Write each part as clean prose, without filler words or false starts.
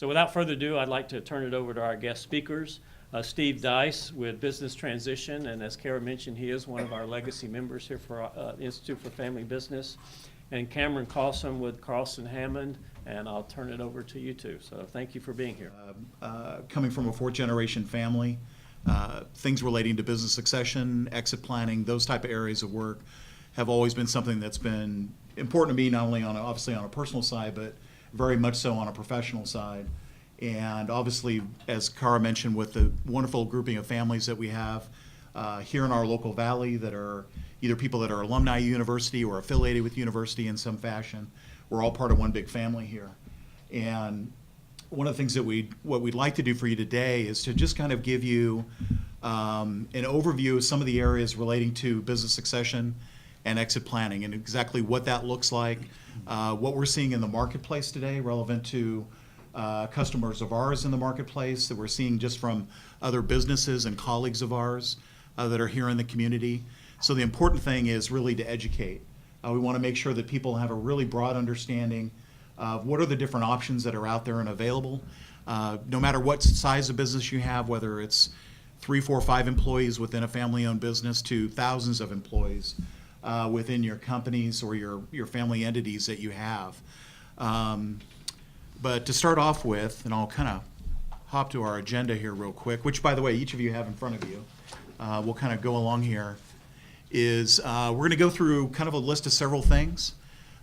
So without further ado, I'd like to turn it over to our guest speakers. Steve Dice with Business Transition, and as Kara mentioned, he is one of our legacy members here for Institute for Family Business. And Cameron Carlson with Carlson Hammond, and I'll turn it over to you two. So thank you for being here. Coming from a fourth-generation family, things relating to business succession, exit planning, those type of areas of work have always been something that's been important to me, not only obviously on a personal side, but very much so on a professional side. And obviously, as Kara mentioned, with the wonderful grouping of families that we have here in our local valley that are either people that are alumni of university or affiliated with university in some fashion, we're all part of one big family here. And one of the things that what we'd like to do for you today is to just kind of give you an overview of some of the areas relating to business succession and exit planning and exactly what that looks like, what we're seeing in the marketplace today relevant to customers of ours in the marketplace that we're seeing just from other businesses and colleagues of ours that are here in the community. So the important thing is really to educate. We want to make sure that people have a really broad understanding of what are the different options that are out there and available. No matter what size of business you have, whether it's 3, 4, 5 employees within a family-owned business to thousands of employees within your companies or your family entities that you have. But to start off with, and I'll kind of hop to our agenda here real quick, which, by the way, each of you have in front of you. We'll kind of go along here, is we're going to go through kind of a list of several things.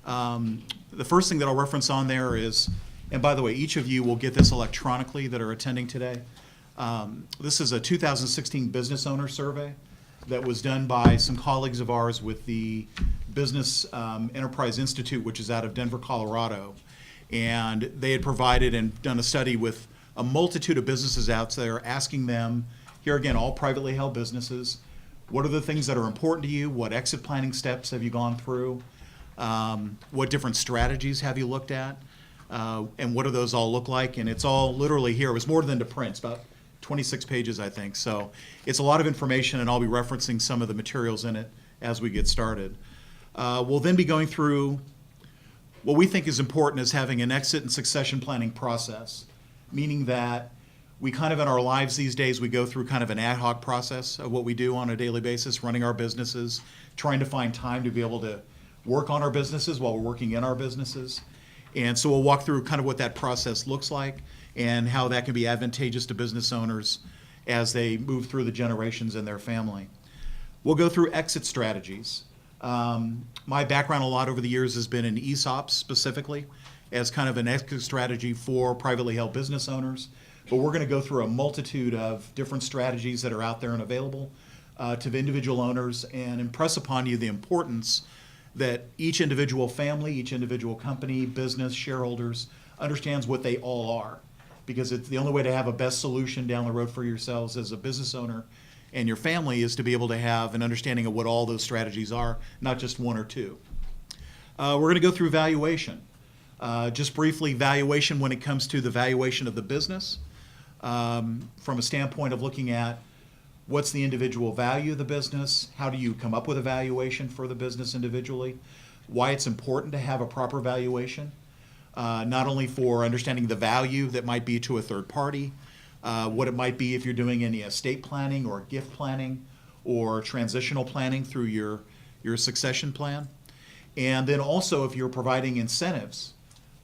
The first thing that I'll reference on there is, and by the way, each of you will get this electronically that are attending today. This is a 2016 business owner survey that was done by some colleagues of ours with the Business Enterprise Institute, which is out of Denver, Colorado. And they had provided and done a study with a multitude of businesses out there, asking them, here again, all privately held businesses, what are the things that are important to you? What exit planning steps have you gone through? What different strategies have you looked at? And what do those all look like? And it's all literally here. It was more than to print. It's about 26 pages, I think. So it's a lot of information, and I'll be referencing some of the materials in it as we get started. We'll then be going through what we think is important is having an exit and succession planning process, meaning that we kind of in our lives these days, we go through kind of an ad hoc process of what we do on a daily basis, running our businesses, trying to find time to be able to work on our businesses while we're working in our businesses. And so we'll walk through kind of what that process looks like and how that can be advantageous to business owners as they move through the generations in their family. We'll go through exit strategies. My background a lot over the years has been in ESOPs specifically as kind of an exit strategy for privately held business owners. But we're going to go through a multitude of different strategies that are out there and available to the individual owners and impress upon you the importance that each individual family, each individual company, business, shareholders understands what they all are. Because it's the only way to have a best solution down the road for yourselves as a business owner and your family is to be able to have an understanding of what all those strategies are, not just one or two. We're going to go through valuation. Just briefly, valuation when it comes to the valuation of the business, from a standpoint of looking at what's the individual value of the business, how do you come up with a valuation for the business individually, why it's important to have a proper valuation, not only for understanding the value that might be to a third party, what it might be if you're doing any estate planning or gift planning or transitional planning through your succession plan. And then also if you're providing incentives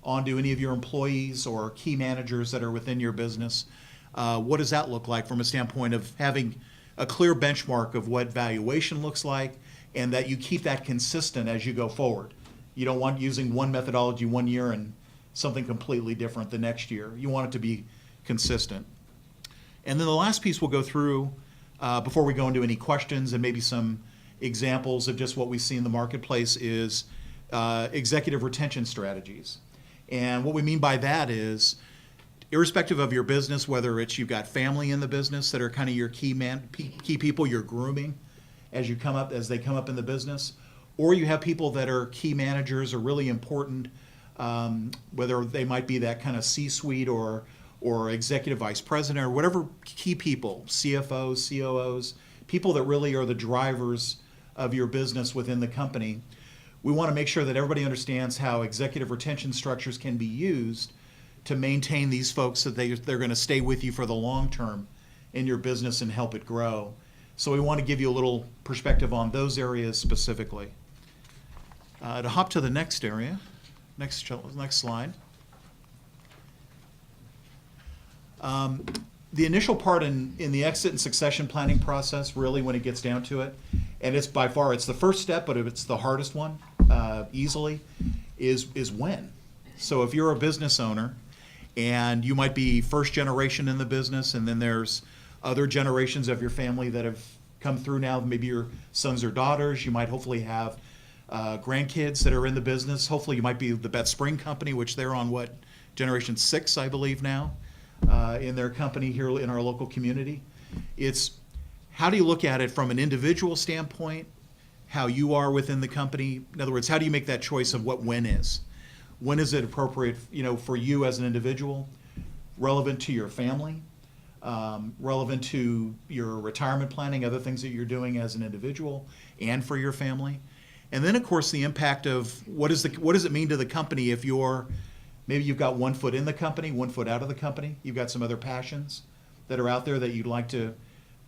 onto any of your employees or key managers that are within your business, what does that look like from a standpoint of having a clear benchmark of what valuation looks like and that you keep that consistent as you go forward. You don't want using one methodology one year and something completely different the next year. You want it to be consistent. And then the last piece we'll go through before we go into any questions and maybe some examples of just what we see in the marketplace is executive retention strategies. And what we mean by that is, irrespective of your business, whether it's you've got family in the business that are kind of your key people you're grooming as they come up in the business, or you have people that are key managers or really important, whether they might be that kind of C-suite or executive vice president or whatever key people, CFOs, COOs, people that really are the drivers of your business within the company. We want to make sure that everybody understands how executive retention structures can be used to maintain these folks so they're going to stay with you for the long term in your business and help it grow. So we want to give you a little perspective on those areas specifically. To hop to the next area, next slide. The initial part in the exit and succession planning process, really when it gets down to it, and it's by far, it's the first step, but it's the hardest one, easily, is when. So if you're a business owner and you might be first generation in the business, and then there's other generations of your family that have come through now, maybe your sons or daughters, you might hopefully have grandkids that are in the business. Hopefully you might be the Bet Spring Company, which they're on generation 6, I believe now, in their company here in our local community. It's how do you look at it from an individual standpoint, how you are within the company. In other words, how do you make that choice of what when is? When is it appropriate, for you as an individual, relevant to your family, relevant to your retirement planning, other things that you're doing as an individual and for your family. And then, of course, the impact of what does it mean to the company if maybe you've got one foot in the company, one foot out of the company. You've got some other passions that are out there that you'd like to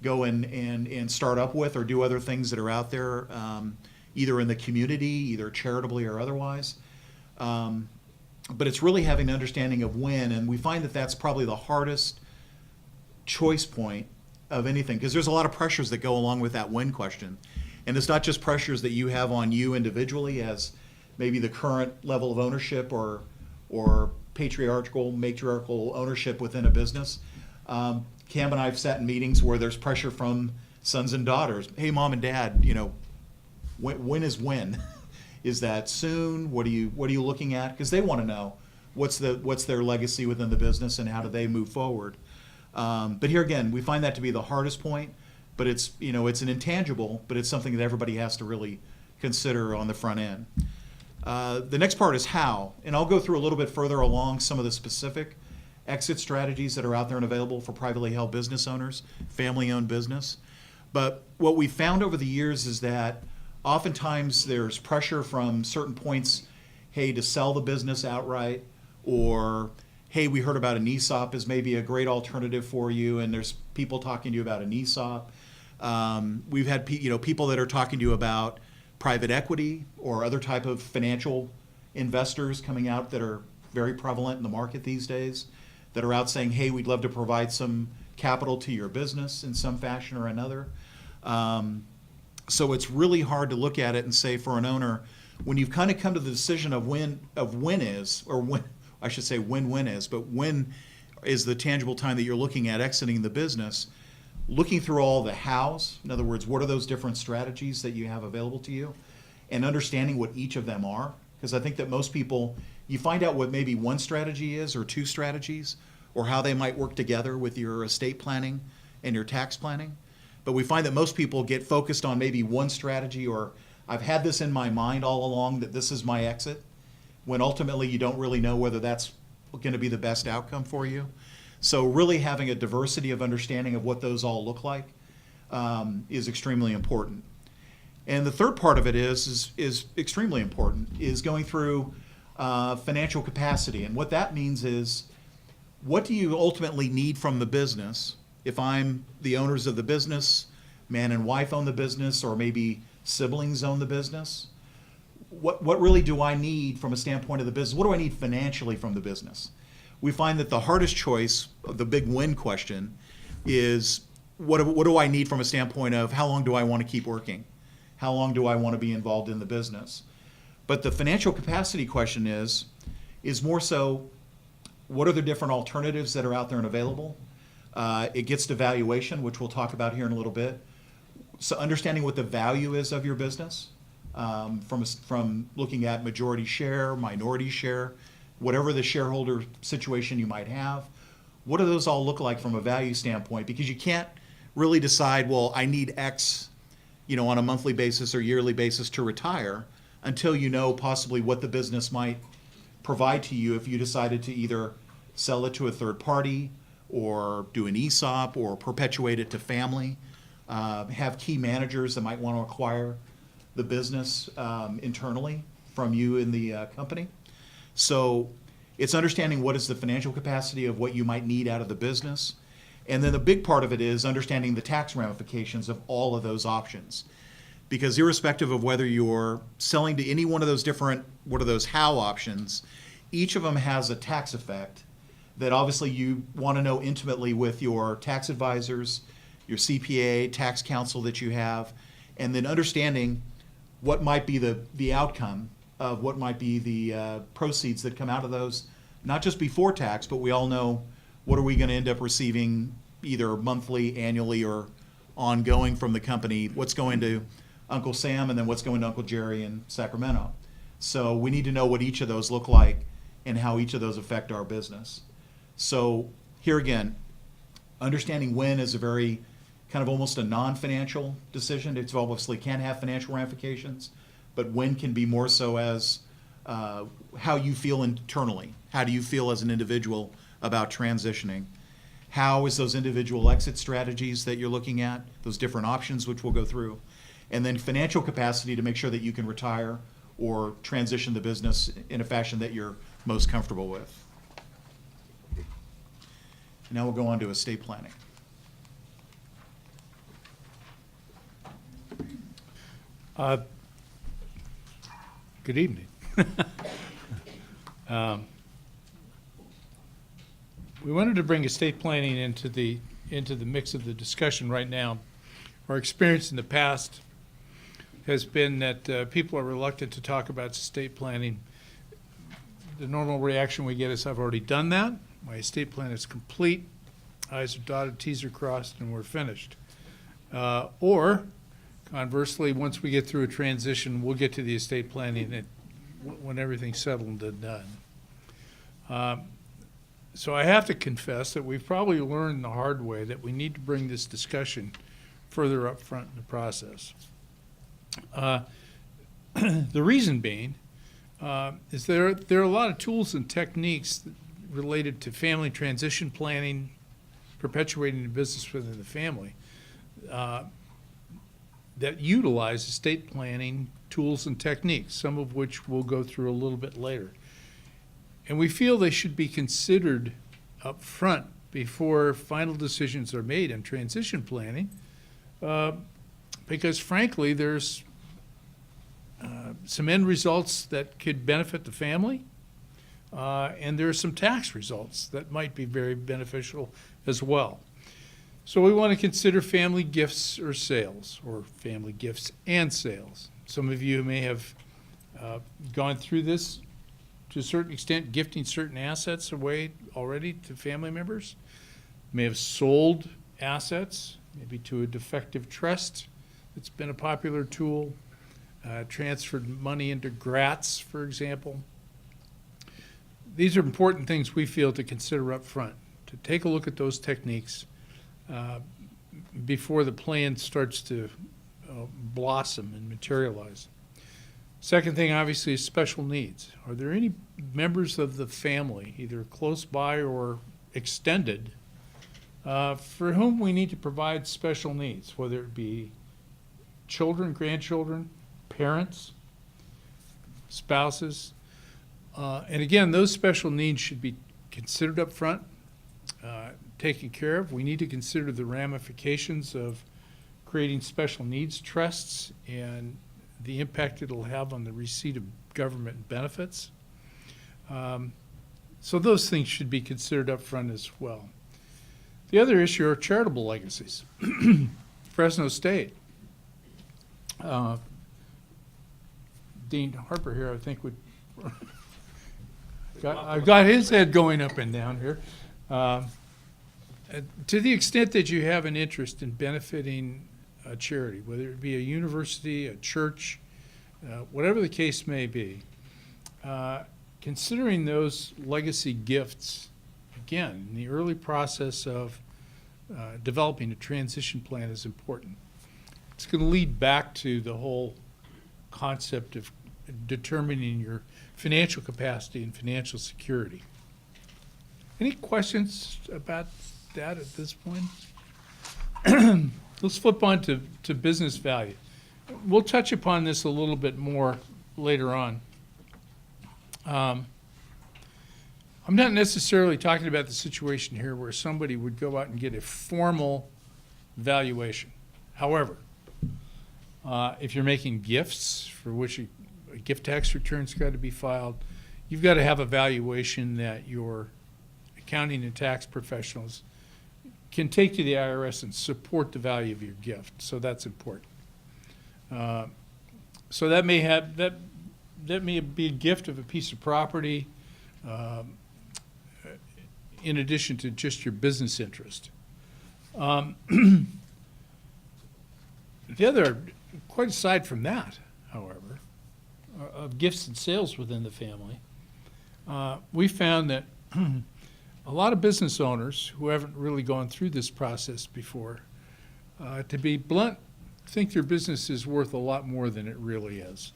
go and start up with, or do other things that are out there, either in the community, either charitably or otherwise. But it's really having an understanding of when, and we find that that's probably the hardest choice point of anything, because there's a lot of pressures that go along with that when question. And it's not just pressures that you have on you individually as maybe the current level of ownership or matriarchal ownership within a business. Cam and I have sat in meetings where there's pressure from sons and daughters. Hey, mom and dad, when is when? Is that soon? What are you looking at? Because they want to know what's their legacy within the business and how do they move forward. But here again, we find that to be the hardest point. But it's an intangible, but it's something that everybody has to really consider on the front end. The next part is how, and I'll go through a little bit further along some of the specific exit strategies that are out there and available for privately held business owners, family-owned business. But what we found over the years is that oftentimes there's pressure from certain points, hey, to sell the business outright, or hey, we heard about an ESOP is maybe a great alternative for you, and there's people talking to you about an ESOP. We've had people that are talking to you about private equity or other type of financial investors coming out that are very prevalent in the market these days, that are out saying, hey, we'd love to provide some capital to your business in some fashion or another. So it's really hard to look at it and say for an owner, when you've kind of come to the decision of when is, or when is, but when is the tangible time that you're looking at exiting the business, looking through all the hows, in other words, what are those different strategies that you have available to you, and understanding what each of them are. Because I think that most people, you find out what maybe one strategy is or two strategies, or how they might work together with your estate planning and your tax planning. But we find that most people get focused on maybe one strategy, or I've had this in my mind all along that this is my exit, when ultimately you don't really know whether that's going to be the best outcome for you. So really having a diversity of understanding of what those all look like is extremely important. And the third part of it is extremely important, is going through financial capacity. And what that means is, what do you ultimately need from the business? If I'm the owners of the business, man and wife own the business, or maybe siblings own the business, what really do I need from a standpoint of the business? What do I need financially from the business? We find that the hardest choice, the big win question, is what do I need from a standpoint of how long do I want to keep working? How long do I want to be involved in the business? But the financial capacity question is more so, what are the different alternatives that are out there and available? It gets to valuation, which we'll talk about here in a little bit. So understanding what the value is of your business, from looking at majority share, minority share, whatever the shareholder situation you might have, what do those all look like from a value standpoint? Because you can't really decide, well, I need X, on a monthly basis or yearly basis to retire, until you know possibly what the business might provide to you if you decided to either sell it to a third party, or do an ESOP, or perpetuate it to family, have key managers that might want to acquire the business internally from you in the company. So It's understanding what is the financial capacity of what you might need out of the business. And then the big part of it is understanding the tax ramifications of all of those options. Because irrespective of whether you're selling to any one of those different, what are those how options, each of them has a tax effect that obviously you want to know intimately with your tax advisors, your CPA, tax counsel that you have, and then understanding what might be the outcome of what might be the proceeds that come out of those, not just before tax, but we all know what are we going to end up receiving either monthly, annually, or ongoing from the company, what's going to Uncle Sam and then what's going to Uncle Jerry in Sacramento. So we need to know what each of those look like and how each of those affect our business. So here again, understanding when is a very kind of almost a non-financial decision. It's obviously can have financial ramifications, but when can be more so as how you feel internally. How do you feel as an individual about transitioning? How is those individual exit strategies that you're looking at, those different options which we'll go through, and then financial capacity to make sure that you can retire or transition the business in a fashion that you're most comfortable with. Now we'll go on to estate planning. Good evening. We wanted to bring estate planning into the mix of the discussion right now. Our experience in the past has been that people are reluctant to talk about estate planning. The normal reaction we get is, I've already done that. My estate plan is complete. I's are dotted, T's are crossed, and we're finished. Or conversely, once we get through a transition, we'll get to the estate planning when everything's settled and done. So I have to confess that we've probably learned the hard way that we need to bring this discussion further up front in the process. The reason being is there are a lot of tools and techniques related to family transition planning, perpetuating the business within the family, that utilize estate planning tools and techniques, some of which we'll go through a little bit later. And we feel they should be considered up front before final decisions are made in transition planning, because frankly, there's some end results that could benefit the family, and there are some tax results that might be very beneficial as well. So we want to consider family gifts or sales, or family gifts and sales. Some of you may have gone through this to a certain extent, gifting certain assets away already to family members. May have sold assets, maybe to a defective trust. It's been a popular tool. Transferred money into GRATs, for example. These are important things we feel to consider up front, to take a look at those techniques before the plan starts to blossom and materialize. Second thing, obviously, is special needs. Are there any members of the family, either close by or extended, for whom we need to provide special needs, whether it be children, grandchildren, parents, spouses? And again, those special needs should be considered up front, taken care of. We need to consider the ramifications of creating special needs trusts and the impact it'll have on the receipt of government benefits. So those things should be considered up front as well. The other issue are charitable legacies. Fresno State. Dean Harper here, I think, would I've got his head going up and down here. To the extent that you have an interest in benefiting a charity, whether it be a university, a church, whatever the case may be, considering those legacy gifts, again, in the early process of developing a transition plan is important. It's going to lead back to the whole concept of determining your financial capacity and financial security. Any questions about that at this point? Let's flip on to business value. We'll touch upon this a little bit more later on. I'm not necessarily talking about the situation here where somebody would go out and get a formal valuation. However, if you're making gifts for which a gift tax return's got to be filed, you've got to have a valuation that your accounting and tax professionals can take to the IRS and support the value of your gift. So that's important. So that may be a gift of a piece of property, in addition to just your business interest. The other, quite aside from that, however, of gifts and sales within the family, we found that a lot of business owners who haven't really gone through this process before, to be blunt, think their business is worth a lot more than it really is.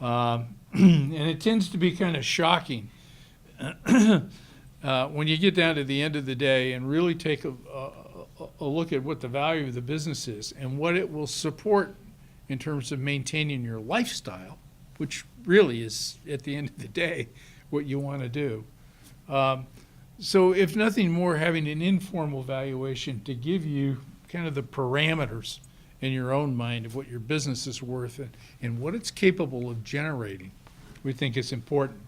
And it tends to be kind of shocking when you get down to the end of the day and really take a look at what the value of the business is and what it will support in terms of maintaining your lifestyle, which really is, at the end of the day, what you want to do. So if nothing more, having an informal valuation to give you kind of the parameters in your own mind of what your business is worth and what it's capable of generating, we think is important.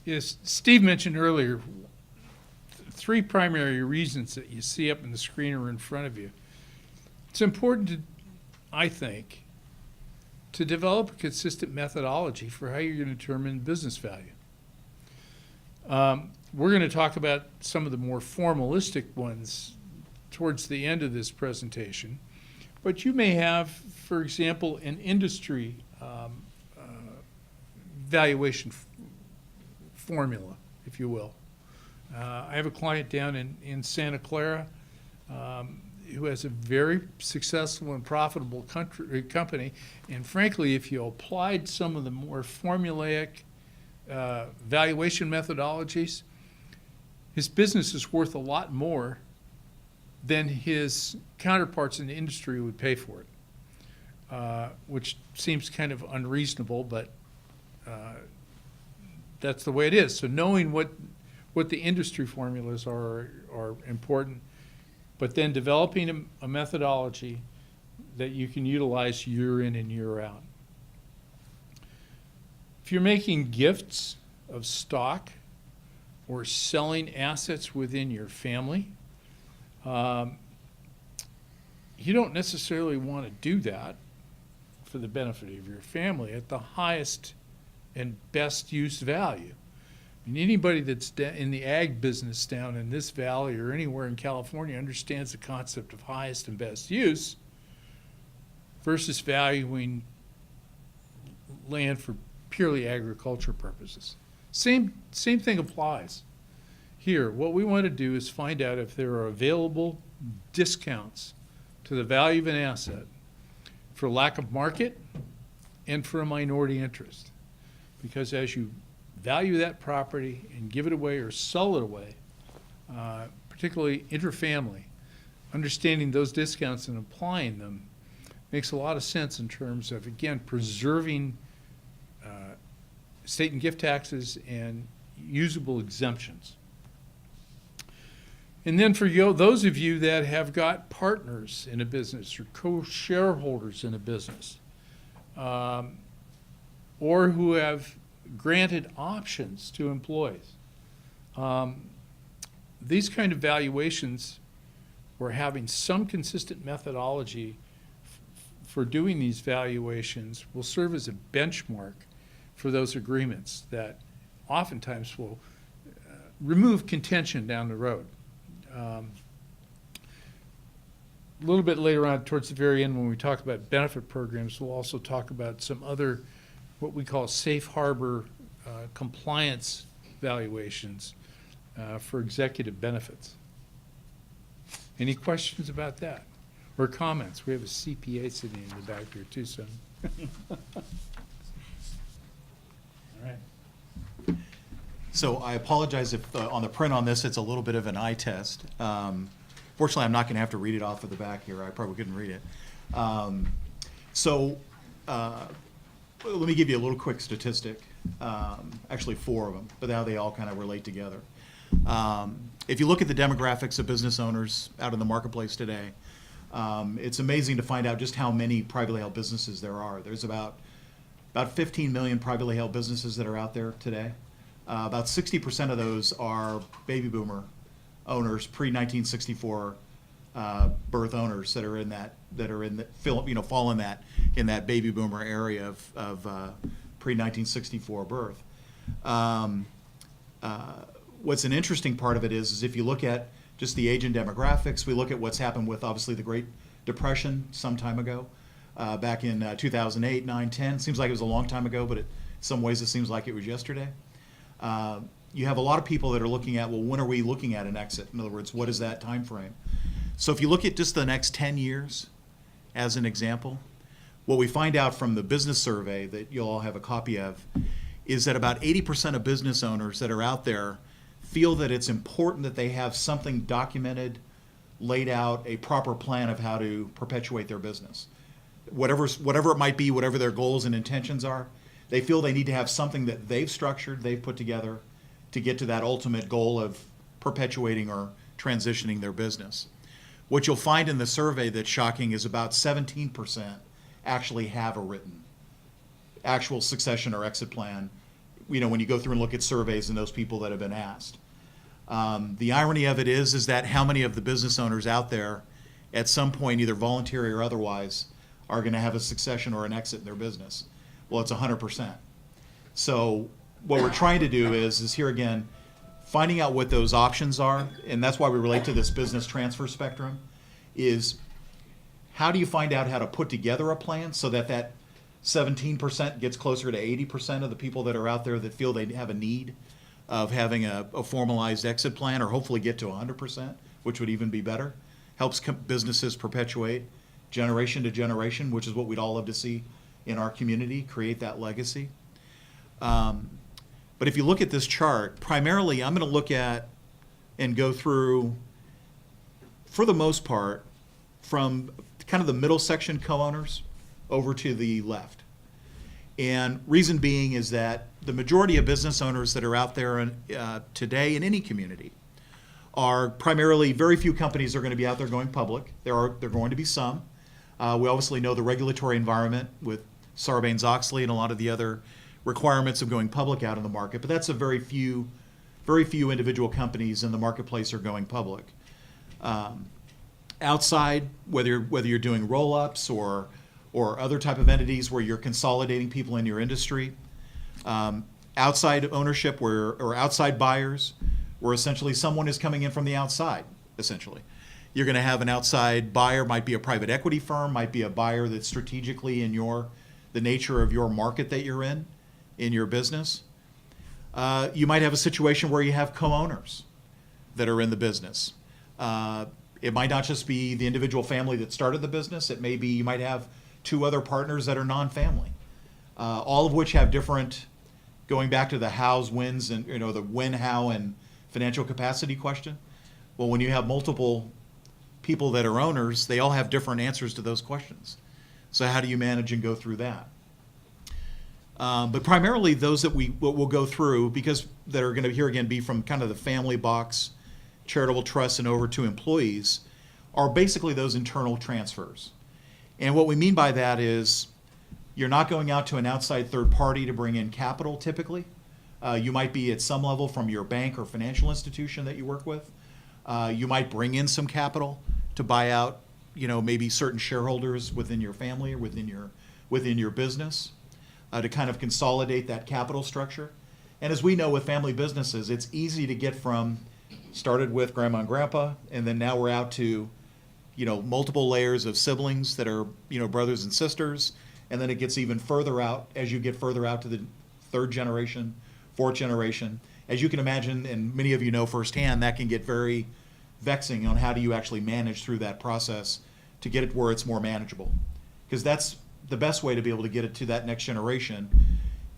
As Steve mentioned earlier, three primary reasons that you see up in the screen or in front of you. It's important to, I think, to develop a consistent methodology for how you're going to determine business value. We're going to talk about some of the more formalistic ones towards the end of this presentation, but you may have, for example, an industry valuation formula, if you will. I have a client down in Santa Clara who has a very successful and profitable company, and frankly, if you applied some of the more formulaic valuation methodologies, his business is worth a lot more than his counterparts in the industry would pay for it, which seems kind of unreasonable, but that's the way it is. So knowing what the industry formulas are important, but then developing a methodology that you can utilize year in and year out. If you're making gifts of stock or selling assets within your family, you don't necessarily want to do that for the benefit of your family at the highest and best use value. I mean, anybody that's in the ag business down in this valley or anywhere in California understands the concept of highest and best use versus valuing land for purely agriculture purposes. Same thing applies here. What we want to do is find out if there are available discounts to the value of an asset for lack of market and for a minority interest. Because as you value that property and give it away or sell it away, particularly interfamily, understanding those discounts and applying them makes a lot of sense in terms of, again, preserving state and gift taxes and usable exemptions. And then for those of you that have got partners in a business or co-shareholders in a business, or who have granted options to employees, these kind of valuations or having some consistent methodology for doing these valuations will serve as a benchmark for those agreements that oftentimes will remove contention down the road. A little bit later on, towards the very end, when we talk about benefit programs, we'll also talk about some other, what we call safe harbor compliance valuations for executive benefits. Any questions about that or comments? We have a CPA sitting in the back here too, so. All right. So I apologize if on the print on this, it's a little bit of an eye test. Fortunately, I'm not going to have to read it off of the back here. I probably couldn't read it. Let me give you a little quick statistic. Actually, 4 of them, but how they all kind of relate together. If you look at the demographics of business owners out in the marketplace today, it's amazing to find out just how many privately held businesses there are. There's about 15 million privately held businesses that are out there today. About 60% of those are baby boomer owners, pre-1964 birth owners that fall in that baby boomer area of pre-1964 birth. What's an interesting part of it is if you look at just the age and demographics, we look at what's happened with obviously the Great Depression some time ago, back in 2008, 9, 10. Seems like it was a long time ago, but in some ways it seems like it was yesterday. You have a lot of people that are looking at, well, when are we looking at an exit? In other words, what is that time frame? So if you look at just the next 10 years as an example, what we find out from the business survey that you'll all have a copy of is that about 80% of business owners that are out there feel that it's important that they have something documented, laid out, a proper plan of how to perpetuate their business. Whatever it might be, whatever their goals and intentions are, they feel they need to have something that they've structured, they've put together to get to that ultimate goal of perpetuating or transitioning their business. What you'll find in the survey that's shocking is about 17% actually have a written actual succession or exit plan, when you go through and look at surveys and those people that have been asked. The irony of it is that how many of the business owners out there at some point, either voluntary or otherwise, are going to have a succession or an exit in their business? Well, it's 100%. So what we're trying to do is here again, finding out what those options are, and that's why we relate to this business transfer spectrum, is how do you find out how to put together a plan so that 17% gets closer to 80% of the people that are out there that feel they have a need of having a formalized exit plan, or hopefully get to 100%, which would even be better. Helps businesses perpetuate generation to generation, which is what we'd all love to see in our community, create that legacy. But if you look at this chart, primarily I'm going to look at and go through, for the most part, from kind of the middle section co-owners over to the left. And reason being is that the majority of business owners that are out there today in any community are primarily, very few companies are going to be out there going public. There are going to be some. We obviously know the regulatory environment with Sarbanes-Oxley and a lot of the other requirements of going public out in the market, but that's a very few individual companies in the marketplace are going public. Outside, whether you're doing roll-ups or other type of entities where you're consolidating people in your industry, outside ownership or outside buyers, where essentially someone is coming in from the outside, essentially. You're going to have an outside buyer, might be a private equity firm, might be a buyer that's strategically in the nature of your market that you're in your business. You might have a situation where you have co-owners that are in the business. It might not just be the individual family that started the business. It may be you might have 2 other partners that are non-family, all of which have different, going back to the hows, whens, and the when, how, and financial capacity question. Well, when you have multiple people that are owners, they all have different answers to those questions. So how do you manage and go through that? But primarily those that we'll go through, because that are going to here again be from kind of the family box, charitable trusts, and over to employees, are basically those internal transfers. And what we mean by that is you're not going out to an outside third party to bring in capital typically. You might be at some level from your bank or financial institution that you work with. You might bring in some capital to buy out, maybe certain shareholders within your family or within your business, to kind of consolidate that capital structure. And as we know with family businesses, it's easy to get from started with grandma and grandpa, and then now we're out to, multiple layers of siblings that are, brothers and sisters, and then it gets even further out as you get further out to the 3rd generation, 4th generation. As you can imagine, and many of you know firsthand, that can get very vexing on how do you actually manage through that process to get it where it's more manageable. Because that's the best way to be able to get it to that next generation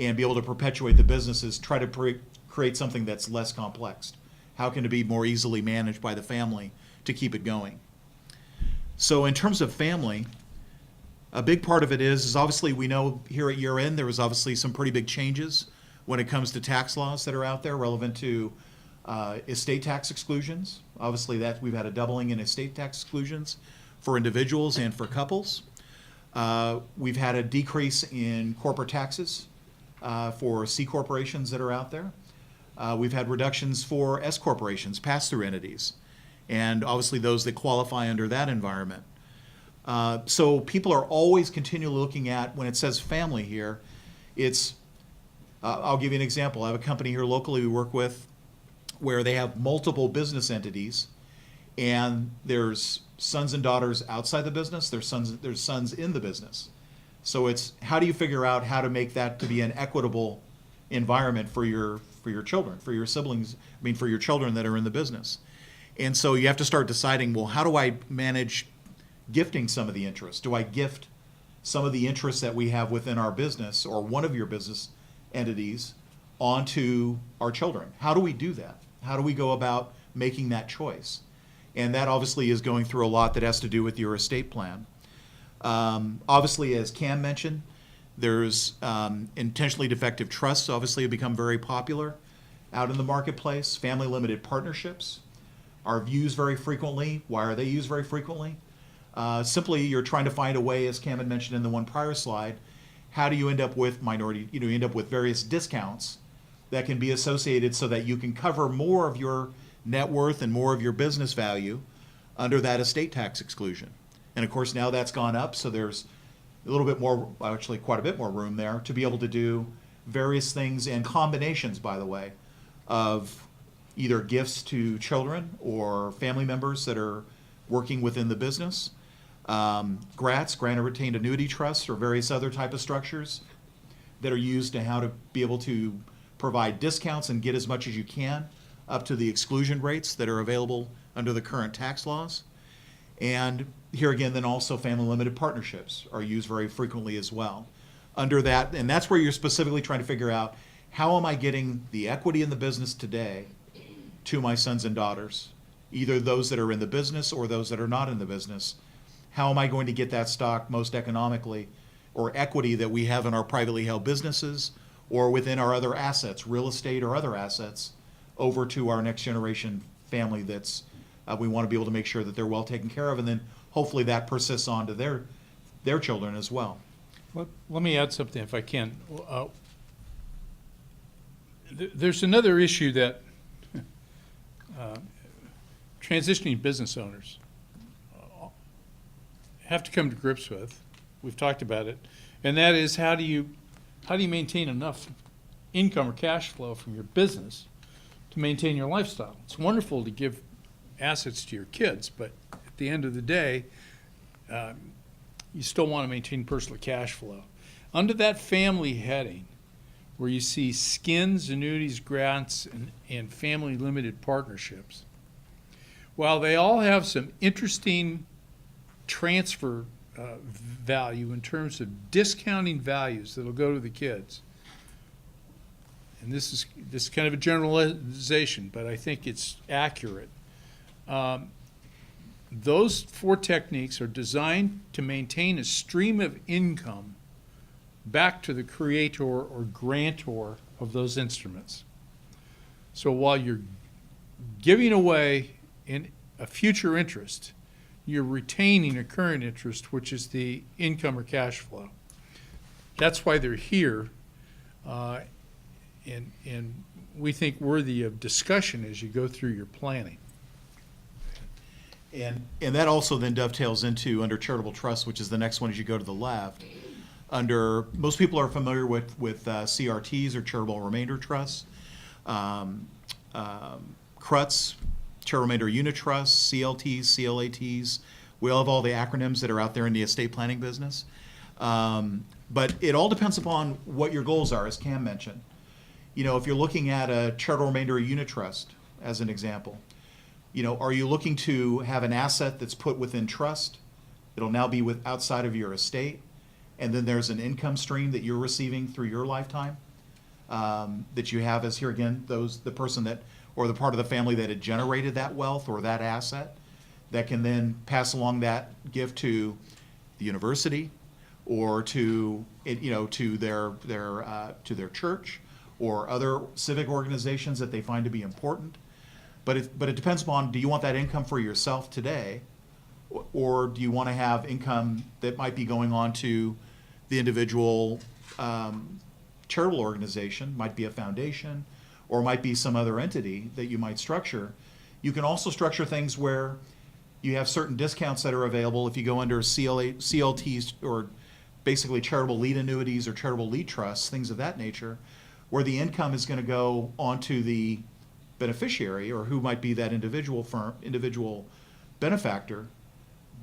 and be able to perpetuate the business is try to create something that's less complex. How can it be more easily managed by the family to keep it going? So in terms of family, a big part of it is obviously we know here at year end there was obviously some pretty big changes when it comes to tax laws that are out there relevant to estate tax exclusions. Obviously, that we've had a doubling in estate tax exclusions for individuals and for couples. We've had a decrease in corporate taxes for C corporations that are out there. We've had reductions for S corporations, pass-through entities, and obviously those that qualify under that environment. So people are always continually looking at, when it says family here, it's, I'll give you an example. I have a company here locally we work with where they have multiple business entities, and there's sons and daughters outside the business, there's sons in the business. So it's, how do you figure out how to make that to be an equitable environment for your children, for your siblings, for your children that are in the business. And so you have to start deciding, well, how do I manage gifting some of the interest? Do I gift some of the interest that we have within our business or one of your business entities onto our children? How do we do that? How do we go about making that choice? And that obviously is going through a lot that has to do with your estate plan. Obviously, as Cam mentioned, there's intentionally defective trusts obviously have become very popular out in the marketplace. Family limited partnerships are used very frequently. Why are they used very frequently? Simply, you're trying to find a way, as Cam had mentioned in the one prior slide, how do you end up with minority, you end up with various discounts that can be associated so that you can cover more of your net worth and more of your business value under that estate tax exclusion. And of course, now that's gone up, so there's a little bit more, actually quite a bit more room there to be able to do various things and combinations, by the way, of either gifts to children or family members that are working within the business, GRATs, grant and retained annuity trusts, or various other type of structures that are used to how to be able to provide discounts and get as much as you can up to the exclusion rates that are available under the current tax laws. And here again, then also family limited partnerships are used very frequently as well. Under that, and that's where you're specifically trying to figure out, how am I getting the equity in the business today to my sons and daughters, either those that are in the business or those that are not in the business? How am I going to get that stock most economically, or equity that we have in our privately held businesses or within our other assets, real estate or other assets, over to our next generation family that's, we want to be able to make sure that they're well taken care of, and then hopefully that persists on to their children as well. Let me add something if I can. There's another issue that transitioning business owners have to come to grips with. We've talked about it, and that is, how do you maintain enough income or cash flow from your business to maintain your lifestyle? It's wonderful to give assets to your kids, but at the end of the day, you still want to maintain personal cash flow. Under that family heading, where you see skins, annuities, grants, and family limited partnerships, while they all have some interesting transfer value in terms of discounting values that'll go to the kids, and this is kind of a generalization, but I think it's accurate. Those four techniques are designed to maintain a stream of income back to the creator or grantor of those instruments. So while you're giving away in a future interest, you're retaining a current interest, which is the income or cash flow. That's why they're here, and we think worthy of discussion as you go through your planning. And that also then dovetails into under charitable trust, which is the next one as you go to the left. Under, most people are familiar with CRTs or charitable remainder trusts, CRUTs, charitable remainder unit trusts, CLTs, CLATs. We all have all the acronyms that are out there in the estate planning business. But it all depends upon what your goals are, as Cam mentioned. If you're looking at a charitable remainder unit trust, as an example, are you looking to have an asset that's put within trust? It'll now be outside of your estate, and then there's an income stream that you're receiving through your lifetime that you have as, here again, the person that, or the part of the family that had generated that wealth or that asset, that can then pass along that gift to the university or to their church or other civic organizations that they find to be important. But it depends upon, do you want that income for yourself today? Or do you want to have income that might be going on to the individual charitable organization, might be a foundation, or might be some other entity that you might structure. You can also structure things where you have certain discounts that are available if you go under CLTs, or basically charitable lead annuities or charitable lead trusts, things of that nature, where the income is going to go onto the beneficiary, or who might be that individual benefactor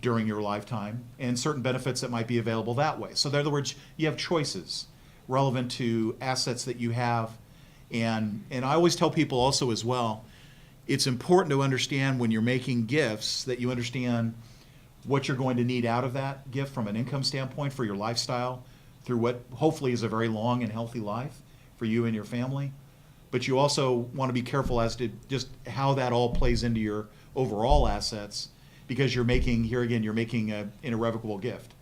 during your lifetime, and certain benefits that might be available that way. So in other words, you have choices relevant to assets that you have. And I always tell people also as well, it's important to understand when you're making gifts that you understand what you're going to need out of that gift from an income standpoint for your lifestyle through what hopefully is a very long and healthy life for you and your family. But you also want to be careful as to just how that all plays into your overall assets, because you're making, here again, you're making an irrevocable gift.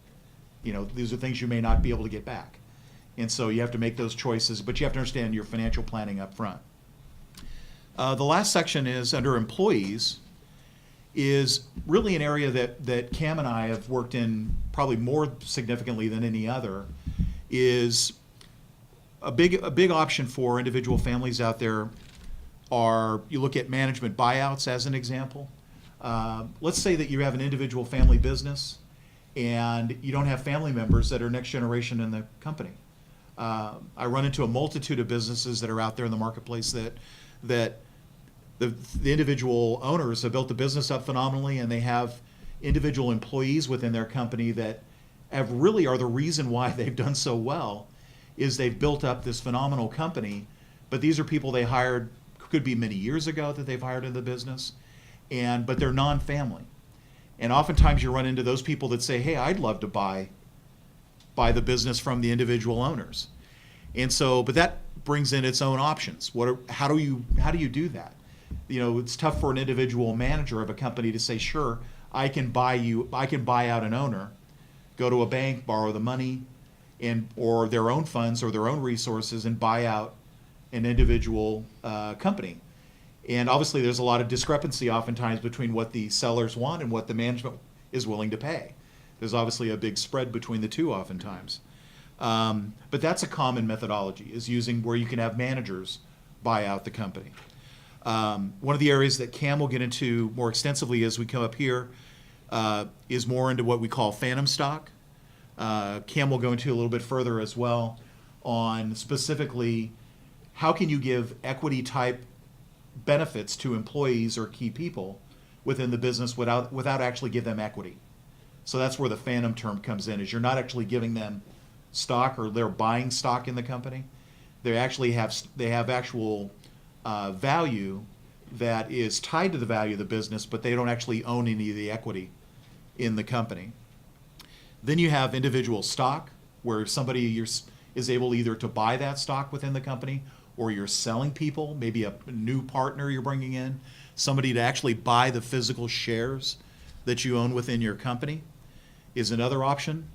You know, these are things you may not be able to get back. And so you have to make those choices, but you have to understand your financial planning up front. The last section is under employees, is really an area that Cam and I have worked in probably more significantly than any other, is a big option for individual families out there are, you look at management buyouts as an example. Let's say that you have an individual family business and you don't have family members that are next generation in the company. I run into a multitude of businesses that are out there in the marketplace that the individual owners have built the business up phenomenally, and they have individual employees within their company that really are the reason why they've done so well, is they've built up this phenomenal company. But these are people they hired, could be many years ago that they've hired in the business, but they're non-family. And oftentimes you run into those people that say, hey, I'd love to buy the business from the individual owners. And so, but that brings in its own options. How do you do that? You know, it's tough for an individual manager of a company to say, sure, I can buy out an owner, go to a bank, borrow the money, or their own funds or their own resources, and buy out an individual company. And obviously there's a lot of discrepancy oftentimes between what the sellers want and what the management is willing to pay. There's obviously a big spread between the two oftentimes. But that's a common methodology, is using where you can have managers buy out the company. One of the areas that Cam will get into more extensively as we come up here is more into what we call phantom stock. Cam will go into a little bit further as well on specifically how can you give equity type benefits to employees or key people within the business without actually give them equity. So that's where the phantom term comes in, is you're not actually giving them stock, or they're buying stock in the company. They have actual value that is tied to the value of the business, but they don't actually own any of the equity in the company. Then you have individual stock, where somebody is able either to buy that stock within the company, or you're selling people, maybe a new partner you're bringing in, somebody to actually buy the physical shares that you own within your company is another option.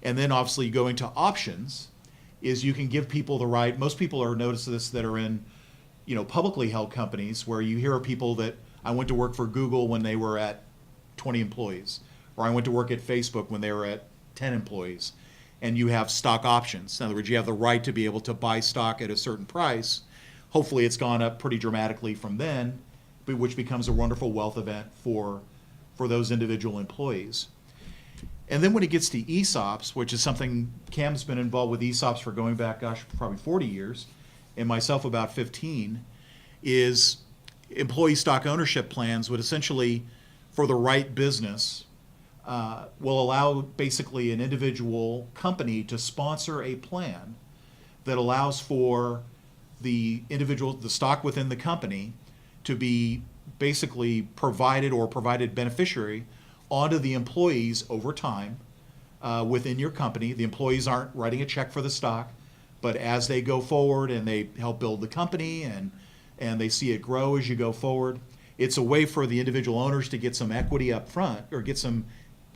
And then obviously going to options is you can give people the right, most people are notice this that are in, you know, publicly held companies, where you hear of people that, I went to work for Google when they were at 20 employees, or I went to work at Facebook when they were at 10 employees. And you have stock options. In other words, you have the right to be able to buy stock at a certain price. Hopefully it's gone up pretty dramatically from then, which becomes a wonderful wealth event for those individual employees. And then when it gets to ESOPs, which is something, Cam's been involved with ESOPs for going back, probably 40 years, and myself about 15, is employee stock ownership plans would essentially, for the right business, will allow basically an individual company to sponsor a plan that allows for the stock within the company to be basically provided beneficiary onto the employees over time within your company. The employees aren't writing a check for the stock, but as they go forward and they help build the company and they see it grow as you go forward, it's a way for the individual owners to get some equity up front, or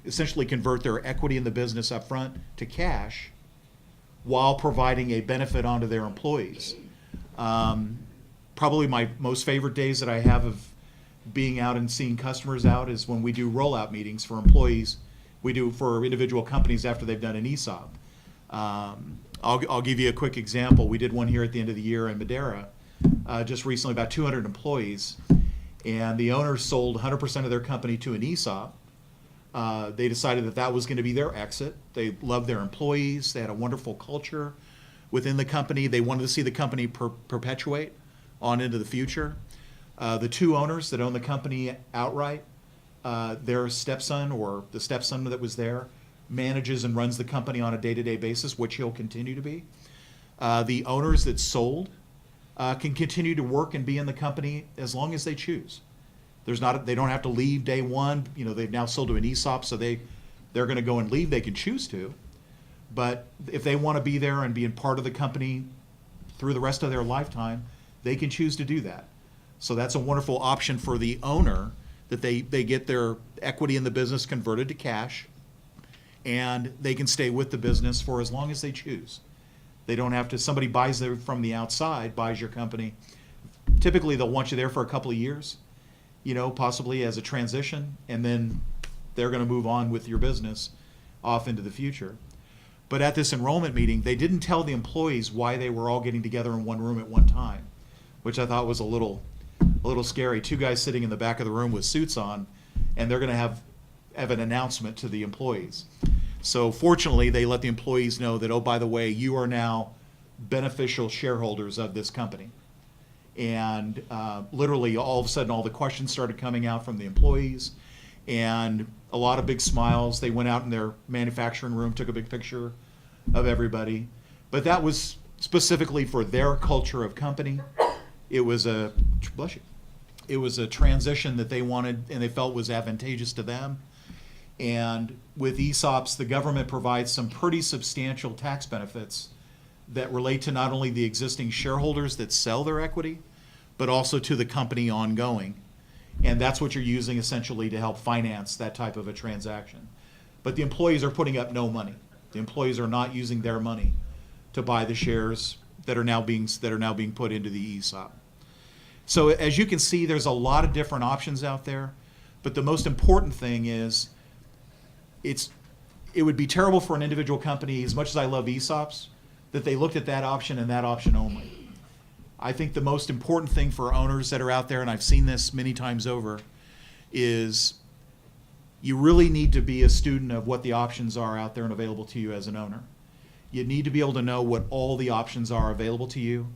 essentially convert their equity in the business up front to cash while providing a benefit onto their employees. Probably my most favorite days that I have of being out and seeing customers out is when we do rollout meetings for employees. We do for individual companies after they've done an ESOP. I'll give you a quick example. We did one here at the end of the year in Madera, just recently, about 200 employees, and the owners sold 100% of their company to an ESOP. They decided that that was going to be their exit. They loved their employees. They had a wonderful culture within the company. They wanted to see the company perpetuate on into the future. The two owners that own the company outright, their stepson or the stepson that was there manages and runs the company on a day-to-day basis, which he'll continue to be. The owners that sold can continue to work and be in the company as long as they choose. They don't have to leave day one. You know, they've now sold to an ESOP, so they're going to go and leave. They can choose to, but if they want to be there and be a part of the company through the rest of their lifetime, they can choose to do that. So that's a wonderful option for the owner, that they get their equity in the business converted to cash, and they can stay with the business for as long as they choose. They don't have to, somebody buys them from the outside, buys your company. Typically, they'll want you there for a couple of years, you know, possibly as a transition, and then they're going to move on with your business off into the future. But at this enrollment meeting, they didn't tell the employees why they were all getting together in one room at one time, which I thought was a little scary. Two guys sitting in the back of the room with suits on, and they're going to have an announcement to the employees. So fortunately, they let the employees know that, oh, by the way, you are now beneficial shareholders of this company. And literally, all of a sudden, all the questions started coming out from the employees, and a lot of big smiles. They went out in their manufacturing room, took a big picture of everybody. But that was specifically for their culture of company. It was a, bless you, it was a transition that they wanted and they felt was advantageous to them. And with ESOPs, the government provides some pretty substantial tax benefits that relate to not only the existing shareholders that sell their equity, but also to the company ongoing. And that's what you're using essentially to help finance that type of a transaction. But the employees are putting up no money. The employees are not using their money to buy the shares that are now being put into the ESOP. So as you can see, there's a lot of different options out there, but the most important thing is it would be terrible for an individual company, as much as I love ESOPs, that they looked at that option and that option only. I think the most important thing for owners that are out there, and I've seen this many times over, is you really need to be a student of what the options are out there and available to you as an owner. You need to be able to know what all the options are available to you,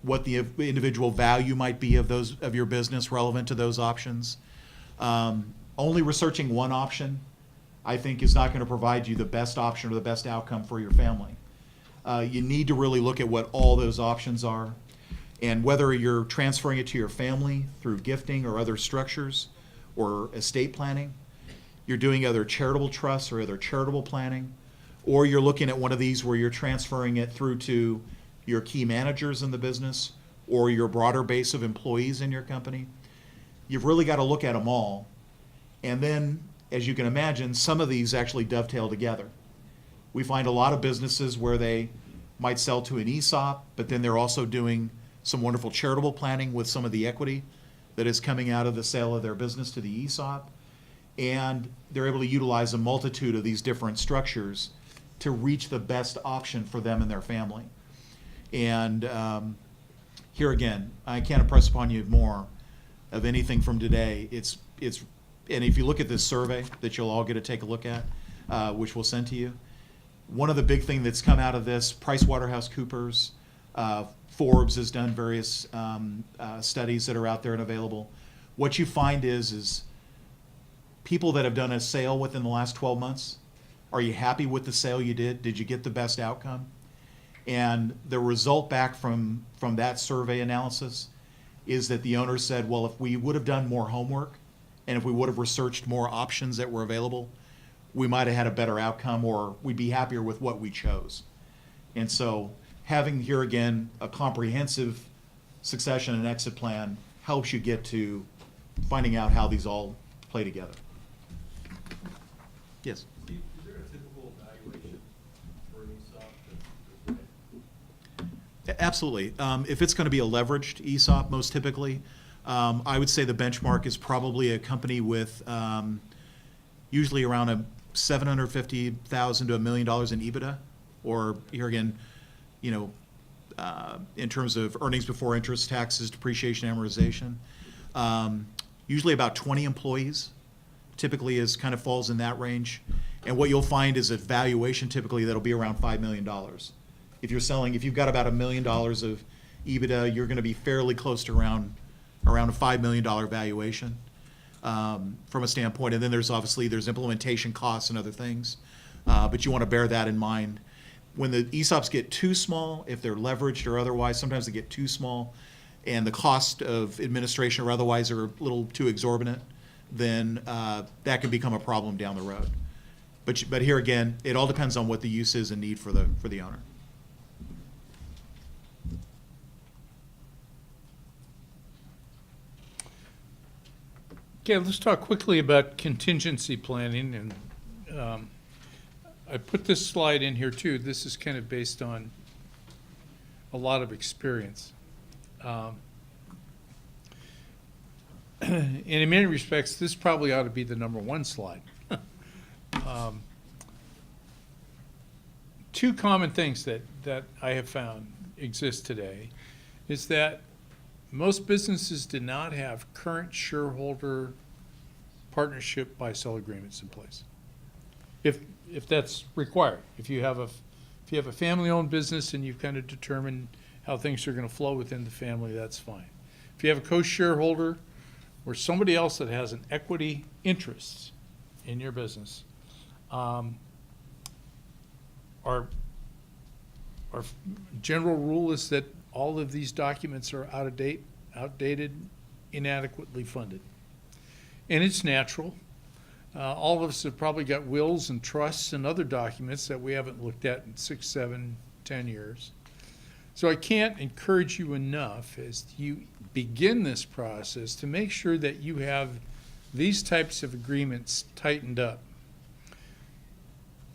what the individual value might be of your business relevant to those options. Only researching one option, I think, is not going to provide you the best option or the best outcome for your family. You need to really look at what all those options are, and whether you're transferring it to your family through gifting or other structures or estate planning, you're doing other charitable trusts or other charitable planning, or you're looking at one of these where you're transferring it through to your key managers in the business or your broader base of employees in your company. You've really got to look at them all. And then, as you can imagine, some of these actually dovetail together. We find a lot of businesses where they might sell to an ESOP, but then they're also doing some wonderful charitable planning with some of the equity that is coming out of the sale of their business to the ESOP. And they're able to utilize a multitude of these different structures to reach the best option for them and their family. And here again, I can't impress upon you more of anything from today. And if you look at this survey that you'll all get to take a look at, which we'll send to you, one of the big things that's come out of this, PricewaterhouseCoopers, Forbes has done various studies that are out there and available. What you find is people that have done a sale within the last 12 months, are you happy with the sale you did? Did you get the best outcome? And the result back from that survey analysis is that the owner said, well, if we would have done more homework and if we would have researched more options that were available, we might have had a better outcome, or we'd be happier with what we chose. And so having, here again, a comprehensive succession and exit plan helps you get to finding out how these all play together. Yes? Steve, is there a typical valuation for an ESOP that's right? Absolutely. If it's going to be a leveraged ESOP, most typically, I would say the benchmark is probably a company with usually around a $750,000 to $1 million in EBITDA, or here again, you know, in terms of earnings before interest, taxes, depreciation, amortization. Usually about 20 employees, typically is kind of falls in that range. And what you'll find is a valuation typically that'll be around $5 million. If you've got about $1 million of EBITDA, you're going to be fairly close to around a $5 million valuation from a standpoint. And then there's implementation costs and other things, but you want to bear that in mind. When the ESOPs get too small, if they're leveraged or otherwise, sometimes they get too small, and the cost of administration or otherwise are a little too exorbitant, then that can become a problem down the road. But here again, it all depends on what the use is and need for the owner. Okay, let's talk quickly about contingency planning, and I put this slide in here too. This is kind of based on a lot of experience. And in many respects, this probably ought to be the #1 slide. Two common things that I have found exist today is that most businesses do not have current shareholder partnership buy-sell agreements in place. If that's required, if you have a family-owned business and you've kind of determined how things are going to flow within the family, that's fine. If you have a co-shareholder or somebody else that has an equity interest in your business, our general rule is that all of these documents are outdated, inadequately funded. And it's natural. All of us have probably got wills and trusts and other documents that we haven't looked at in 6, 7, 10 years. So I can't encourage you enough as you begin this process to make sure that you have these types of agreements tightened up.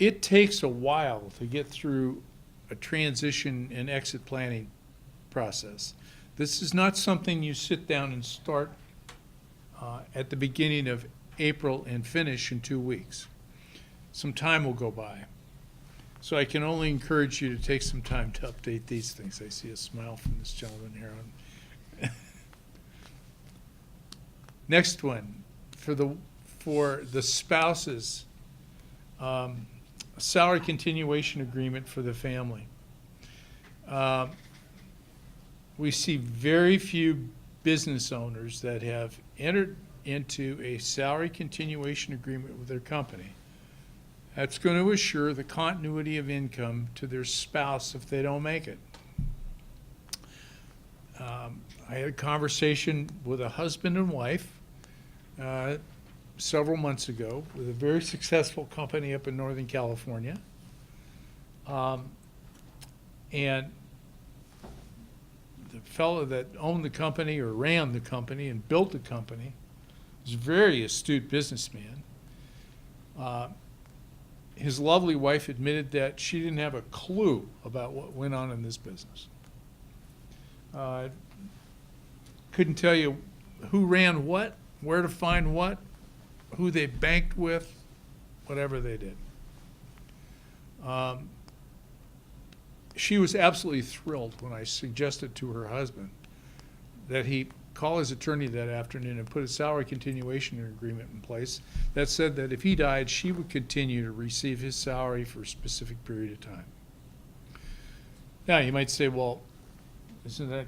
It takes a while to get through a transition and exit planning process. This is not something you sit down and start at the beginning of April and finish in 2 weeks. Some time will go by. So I can only encourage you to take some time to update these things. I see a smile from this gentleman here. Next one, for the spouses, salary continuation agreement for the family. We see very few business owners that have entered into a salary continuation agreement with their company. That's going to assure the continuity of income to their spouse if they don't make it. I had a conversation with a husband and wife several months ago with a very successful company up in Northern California. And the fellow that owned the company or ran the company and built the company was a very astute businessman. His lovely wife admitted that she didn't have a clue about what went on in this business. Couldn't tell you who ran what, where to find what, who they banked with, whatever they did. She was absolutely thrilled when I suggested to her husband that he call his attorney that afternoon and put a salary continuation agreement in place that said that if he died, she would continue to receive his salary for a specific period of time. Now, you might say, well, isn't that,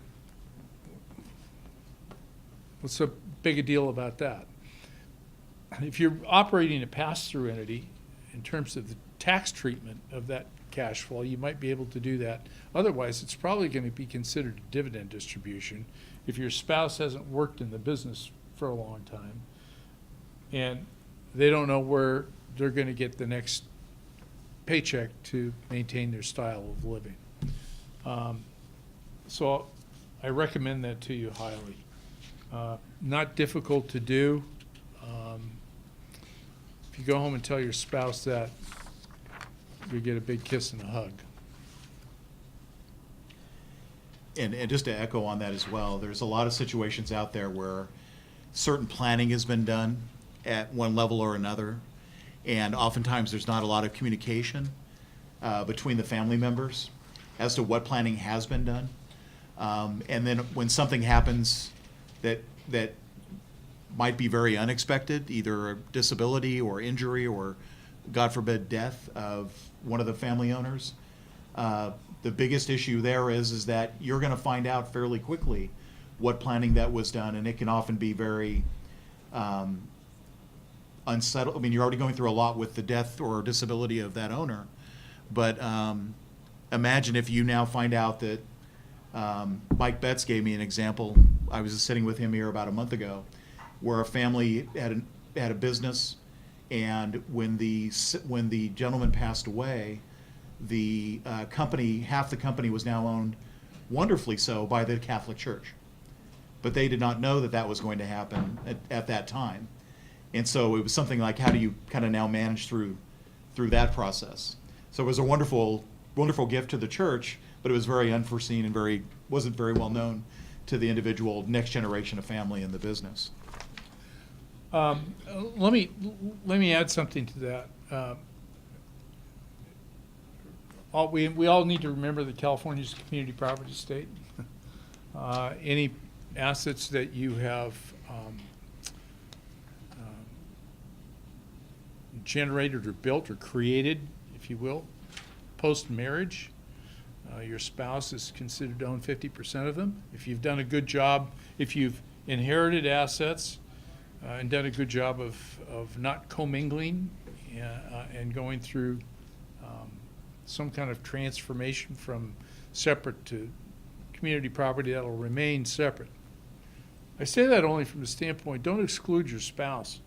what's so big a deal about that? If you're operating a pass-through entity, in terms of the tax treatment of that cash flow, you might be able to do that. Otherwise, it's probably going to be considered a dividend distribution if your spouse hasn't worked in the business for a long time and they don't know where they're going to get the next paycheck to maintain their style of living. So I recommend that to you highly. Not difficult to do. If you go home and tell your spouse that, you get a big kiss and a hug. and just to echo on that as well, there's a lot of situations out there where certain planning has been done at one level or another, and oftentimes there's not a lot of communication between the family members as to what planning has been done. And then when something happens that might be very unexpected, either a disability or injury or, God forbid, death of one of the family owners, the biggest issue there is that you're going to find out fairly quickly what planning that was done, and it can often be very unsettled. I mean, you're already going through a lot with the death or disability of that owner, but imagine if you now find out that Mike Betts gave me an example. I was just sitting with him here about a month ago, where a family had a business, and when the gentleman passed away, the company, half the company was now owned, wonderfully so, by the Catholic Church. But they did not know that that was going to happen at that time. And so it was something like, how do you kind of now manage through that process? So it was a wonderful, wonderful gift to the church, but it was very unforeseen and wasn't very well known to the individual next generation of family in the business. Let me add something to that. We all need to remember that California's a community property state. Any assets that you have generated or built or created, if you will, post-marriage, your spouse is considered to own 50% of them. If you've done a good job, if you've inherited assets and done a good job of not commingling and going through some kind of transformation from separate to community property, that'll remain separate. I say that only from the standpoint, don't exclude your spouse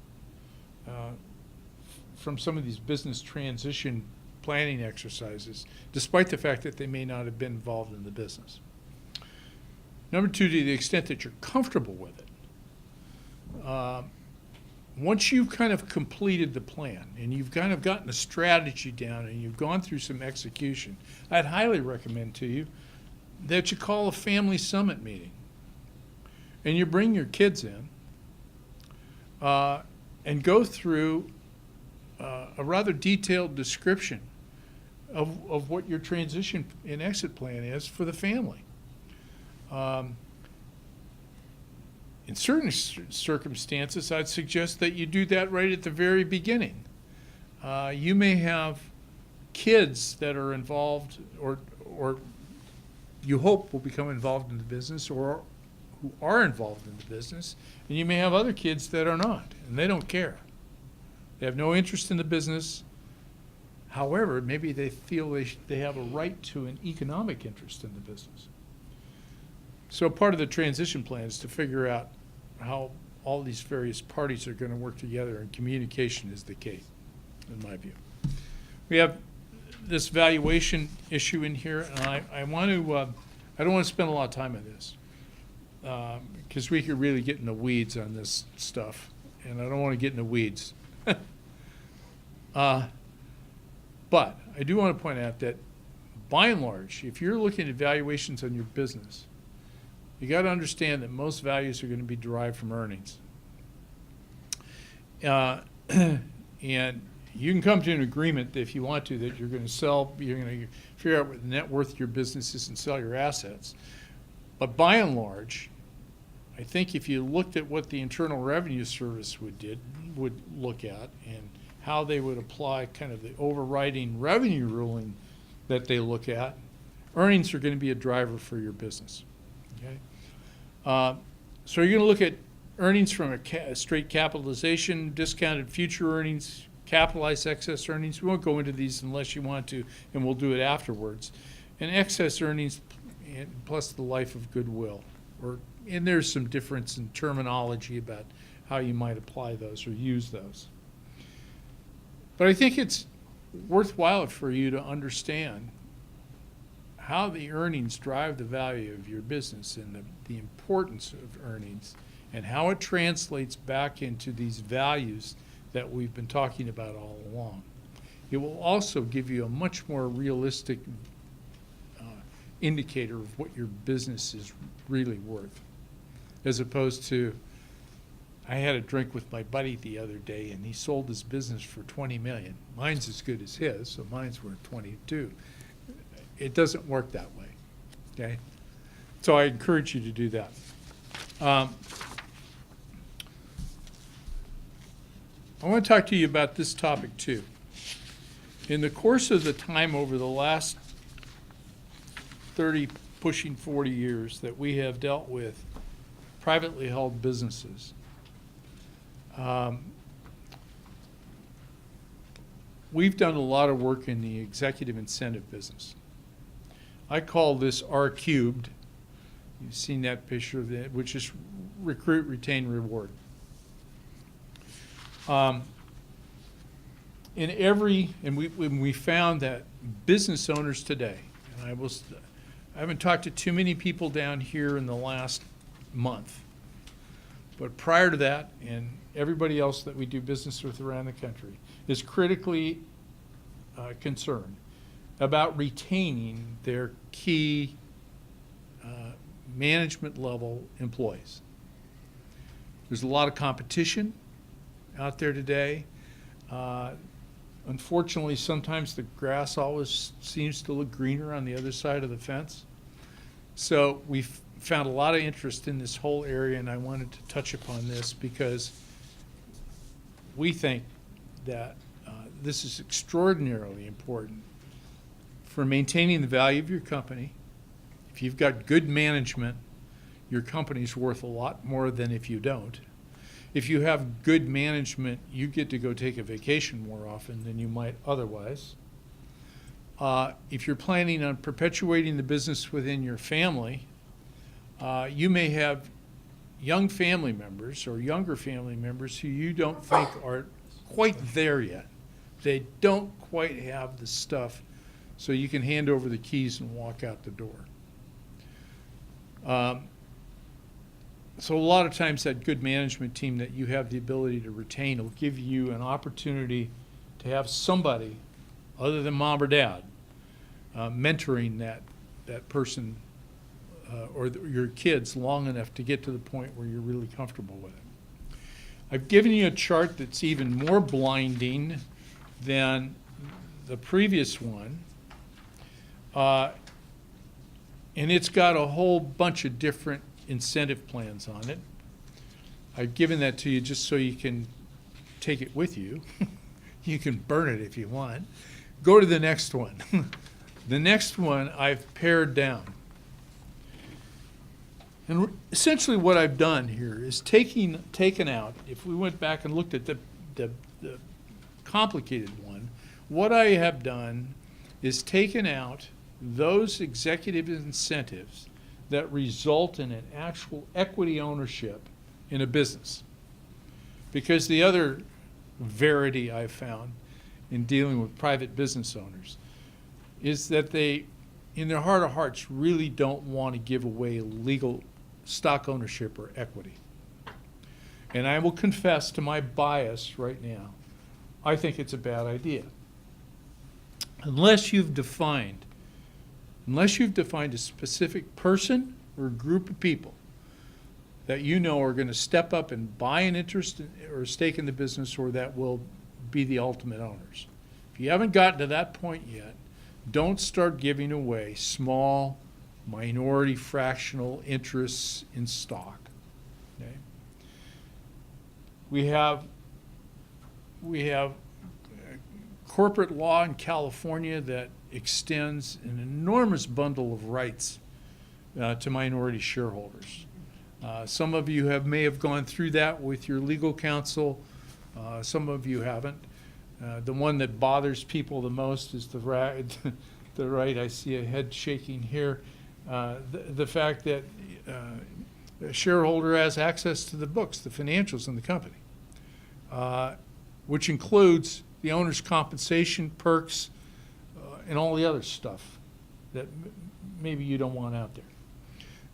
from some of these business transition planning exercises, despite the fact that they may not have been involved in the business. Number two, to the extent that you're comfortable with it, once you've kind of completed the plan and you've kind of gotten the strategy down and you've gone through some execution, I'd highly recommend to you that you call a family summit meeting and you bring your kids in and go through a rather detailed description of what your transition and exit plan is for the family. In certain circumstances, I'd suggest that you do that right at the very beginning. You may have kids that are involved or you hope will become involved in the business or who are involved in the business, and you may have other kids that are not, and they don't care. They have no interest in the business. However, maybe they feel they have a right to an economic interest in the business. So part of the transition plan is to figure out how all these various parties are going to work together, and communication is the key, in my view. We have this valuation issue in here, and I want to, I don't want to spend a lot of time on this, because we could really get in the weeds on this stuff, and I don't want to get in the weeds. But I do want to point out that, by and large, if you're looking at valuations on your business, you got to understand that most values are going to be derived from earnings. And you can come to an agreement that if you want to, that you're going to sell, you're going to figure out what the net worth of your business is and sell your assets. But by and large, I think if you looked at what the Internal Revenue Service would look at and how they would apply kind of the overriding revenue ruling that they look at, earnings are going to be a driver for your business. Okay? So you're going to look at earnings from a straight capitalization, discounted future earnings, capitalized excess earnings. We won't go into these unless you want to, and we'll do it afterwards. And excess earnings plus the life of goodwill. And there's some difference in terminology about how you might apply those or use those. But I think it's worthwhile for you to understand how the earnings drive the value of your business and the importance of earnings and how it translates back into these values that we've been talking about all along. It will also give you a much more realistic indicator of what your business is really worth. As opposed to, I had a drink with my buddy the other day and he sold his business for 20 million. Mine's as good as his, so mine's worth 22. It doesn't work that way, okay? So I encourage you to do that. I want to talk to you about this topic too. In the course of the time over the last 30, pushing 40 years that we have dealt with privately held businesses, we've done a lot of work in the executive incentive business. I call this R cubed. You've seen that picture of it, which is recruit, retain, reward. And we found that business owners today, and I haven't talked to too many people down here in the last month, but prior to that, and everybody else that we do business with around the country, is critically concerned about retaining their key management level employees. There's a lot of competition out there today. Unfortunately, sometimes the grass always seems to look greener on the other side of the fence. So we've found a lot of interest in this whole area, and I wanted to touch upon this because we think that this is extraordinarily important for maintaining the value of your company. If you've got good management, your company's worth a lot more than if you don't. If you have good management, you get to go take a vacation more often than you might otherwise. If you're planning on perpetuating the business within your family, you may have young family members or younger family members who you don't think are quite there yet. They don't quite have the stuff so you can hand over the keys and walk out the door. So a lot of times that good management team that you have the ability to retain will give you an opportunity to have somebody other than mom or dad mentoring that person or your kids long enough to get to the point where you're really comfortable with it. I've given you a chart that's even more blinding than the previous one. And it's got a whole bunch of different incentive plans on it. I've given that to you just so you can take it with you. You can burn it if you want. Go to the next one. The next one I've pared down. And essentially what I've done here is taken out, if we went back and looked at the complicated one, what I have done is taken out those executive incentives that result in an actual equity ownership in a business. Because the other verity I've found in dealing with private business owners is that they, in their heart of hearts, really don't want to give away legal stock ownership or equity. And I will confess to my bias right now, I think it's a bad idea. Unless you've defined a specific person or group of people that you know are going to step up and buy an interest or a stake in the business or that will be the ultimate owners. If you haven't gotten to that point yet, don't start giving away small minority fractional interests in stock. Okay? We have corporate law in California that extends an enormous bundle of rights to minority shareholders. Some of you may have gone through that with your legal counsel. Some of you haven't. The one that bothers people the most is the right. I see a head shaking here. The fact that a shareholder has access to the books, the financials in the company, which includes the owner's compensation, perks, and all the other stuff that maybe you don't want out there.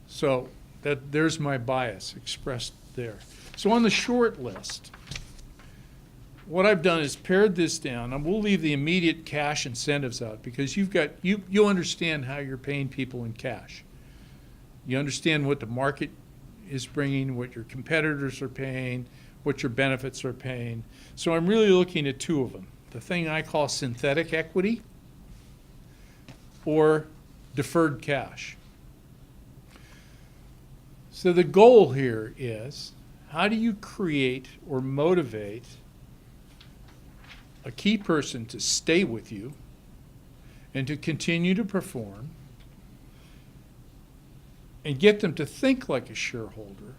So there's my bias expressed there. So on the short list, what I've done is pared this down, and we'll leave the immediate cash incentives out because you understand how you're paying people in cash. You understand what the market is bringing, what your competitors are paying, what your benefits are paying. So I'm really looking at two of them. The thing I call synthetic equity or deferred cash. So the goal here is, how do you create or motivate a key person to stay with you and to continue to perform and get them to think like a shareholder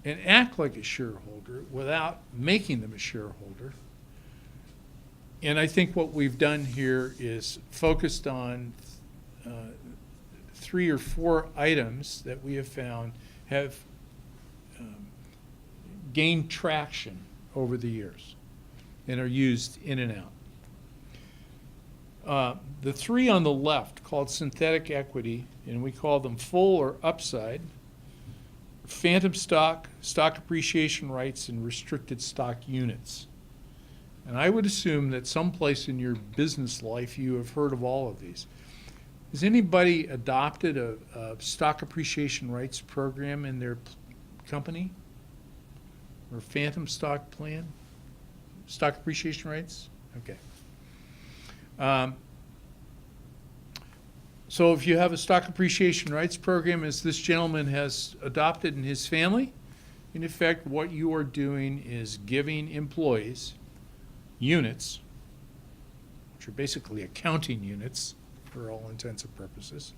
and act like a shareholder without making them a shareholder? And I think what we've done here is focused on 3 or 4 items that we have found have gained traction over the years and are used in and out. The 3 on the left, called synthetic equity, and we call them full or upside, phantom stock, stock appreciation rights, and restricted stock units. And I would assume that someplace in your business life you have heard of all of these. Has anybody adopted a stock appreciation rights program in their company? Or phantom stock plan? Stock appreciation rights? Okay. So if you have a stock appreciation rights program, as this gentleman has adopted in his family, in effect, what you are doing is giving employees units, which are basically accounting units for all intents and purposes,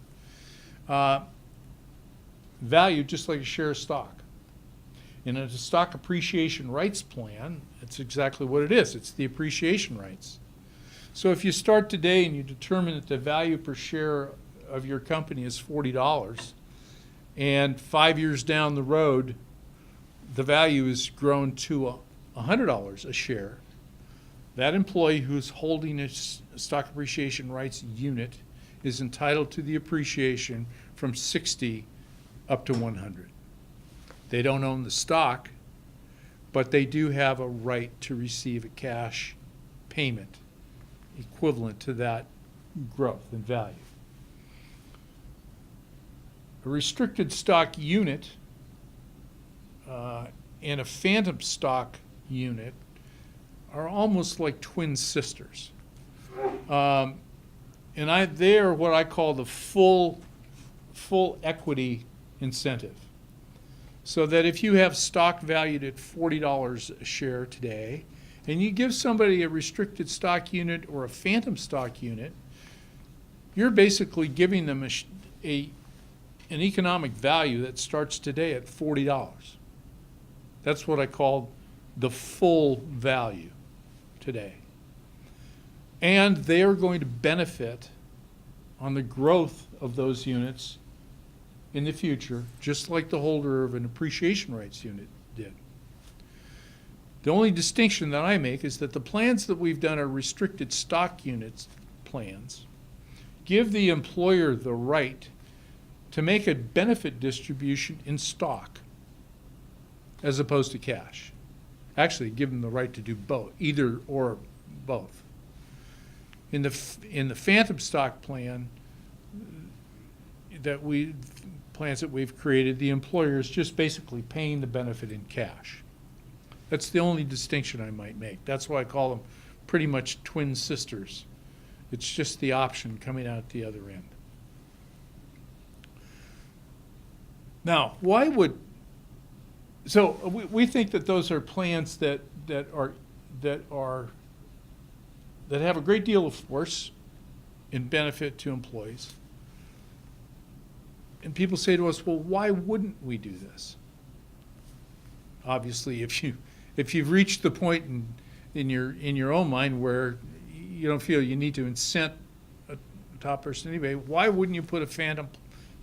valued just like a share of stock. In a stock appreciation rights plan, it's exactly what it is. It's the appreciation rights. So if you start today and you determine that the value per share of your company is $40, and 5 years down the road, the value is grown to $100 a share, that employee who's holding a stock appreciation rights unit is entitled to the appreciation from 60 up to 100. They don't own the stock, but they do have a right to receive a cash payment equivalent to that growth in value. A restricted stock unit and a phantom stock unit are almost like twin sisters. And they are what I call the full equity incentive. So that if you have stock valued at $40 a share today, and you give somebody a restricted stock unit or a phantom stock unit, you're basically giving them an economic value that starts today at $40. That's what I call the full value today. And they are going to benefit on the growth of those units in the future, just like the holder of an appreciation rights unit did. The only distinction that I make is that the plans that we've done are restricted stock units plans, give the employer the right to make a benefit distribution in stock as opposed to cash. Actually, give them the right to do both, either or both. In the phantom stock plan plans that we've created, the employer is just basically paying the benefit in cash. That's the only distinction I might make. That's why I call them pretty much twin sisters. It's just the option coming out the other end. Now, we think that those are plans that have a great deal of force and benefit to employees. And people say to us, well, why wouldn't we do this? Obviously, if you've reached the point in your own mind where you don't feel you need to incent a top person anyway, why wouldn't you put a phantom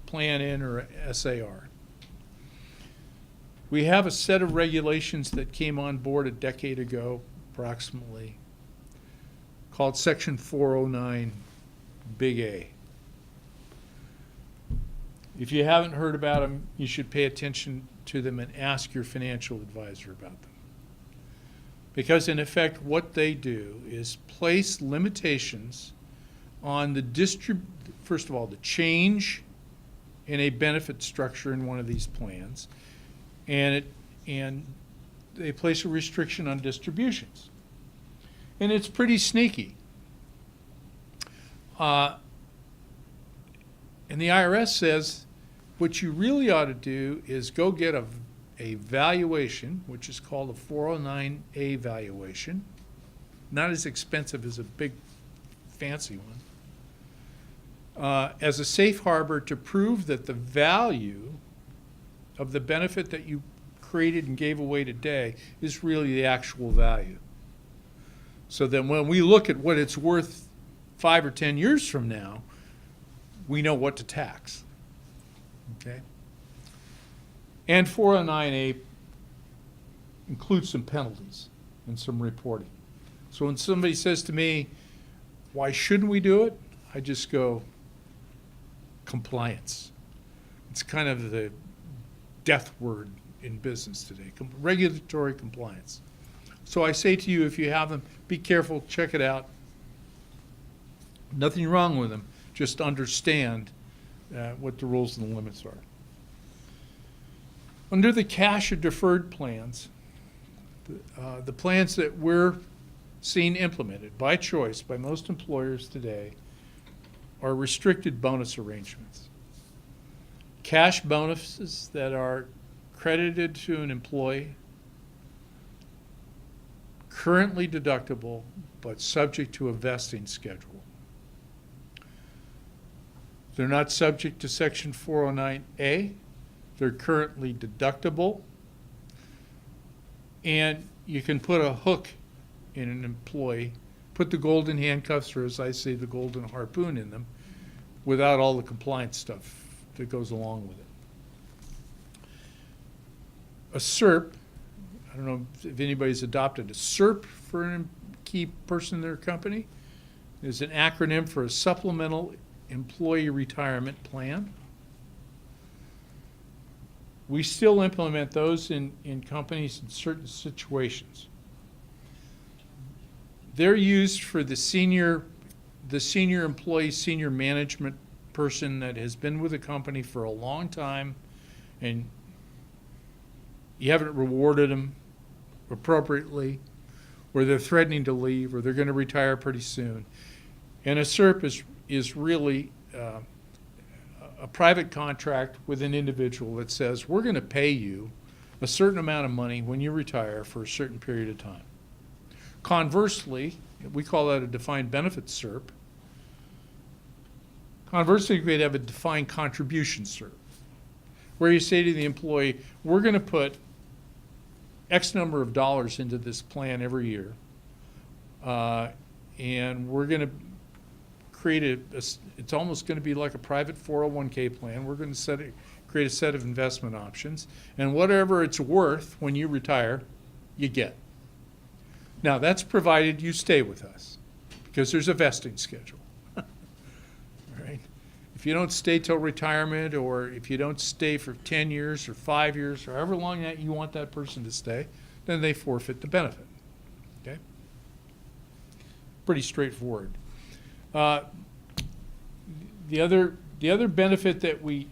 plan in or a SAR? We have a set of regulations that came on board a decade ago, approximately, called Section 409 Big A. If you haven't heard about them, you should pay attention to them and ask your financial advisor about them. Because in effect, what they do is place limitations on first of all, the change in a benefit structure in one of these plans, and they place a restriction on distributions. And it's pretty sneaky. And the IRS says what you really ought to do is go get a valuation, which is called a 409A valuation. Not as expensive as a big fancy one. As a safe harbor to prove that the value of the benefit that you created and gave away today is really the actual value. So then when we look at what it's worth 5 or 10 years from now, we know what to tax. Okay? And 409A includes some penalties and some reporting. So when somebody says to me, why shouldn't we do it? I just go, compliance. It's kind of the death word in business today, regulatory compliance. So I say to you, if you have them, be careful, check it out. Nothing wrong with them, just understand what the rules and the limits are. Under the cash or deferred plans, the plans that we're seeing implemented by choice by most employers today are restricted bonus arrangements. Cash bonuses that are credited to an employee, currently deductible, but subject to a vesting schedule. They're not subject to Section 409A. They're currently deductible. And you can put a hook in an employee, put the golden handcuffs, or as I say, the golden harpoon in them, without all the compliance stuff that goes along with it. A SERP, I don't know if anybody's adopted a SERP for a key person in their company, is an acronym for a Supplemental Employee Retirement Plan. We still implement those in companies in certain situations. They're used for the senior employee, senior management person that has been with the company for a long time, and you haven't rewarded them appropriately, or they're threatening to leave, or they're going to retire pretty soon. And a SERP is really a private contract with an individual that says, we're going to pay you a certain amount of money when you retire for a certain period of time. Conversely, we call that a defined benefit SERP. Conversely, we'd have a defined contribution SERP, where you say to the employee, we're going to put X number of dollars into this plan every year, and we're going to create it's almost going to be like a private 401k plan. We're going to create a set of investment options, and whatever it's worth when you retire, you get. Now, that's provided you stay with us, because there's a vesting schedule. Right? If you don't stay till retirement, or if you don't stay for 10 years or 5 years, or however long that you want that person to stay, then they forfeit the benefit. Okay? Pretty straightforward. The other benefit that we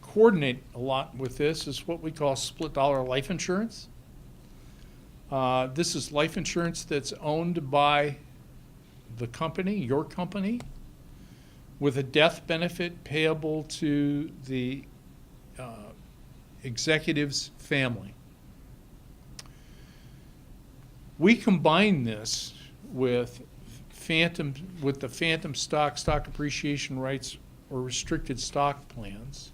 coordinate a lot with this is what we call split dollar life insurance. This is life insurance that's owned by the company, your company, with a death benefit payable to the executive's family. We combine this with the phantom stock appreciation rights, or restricted stock plans,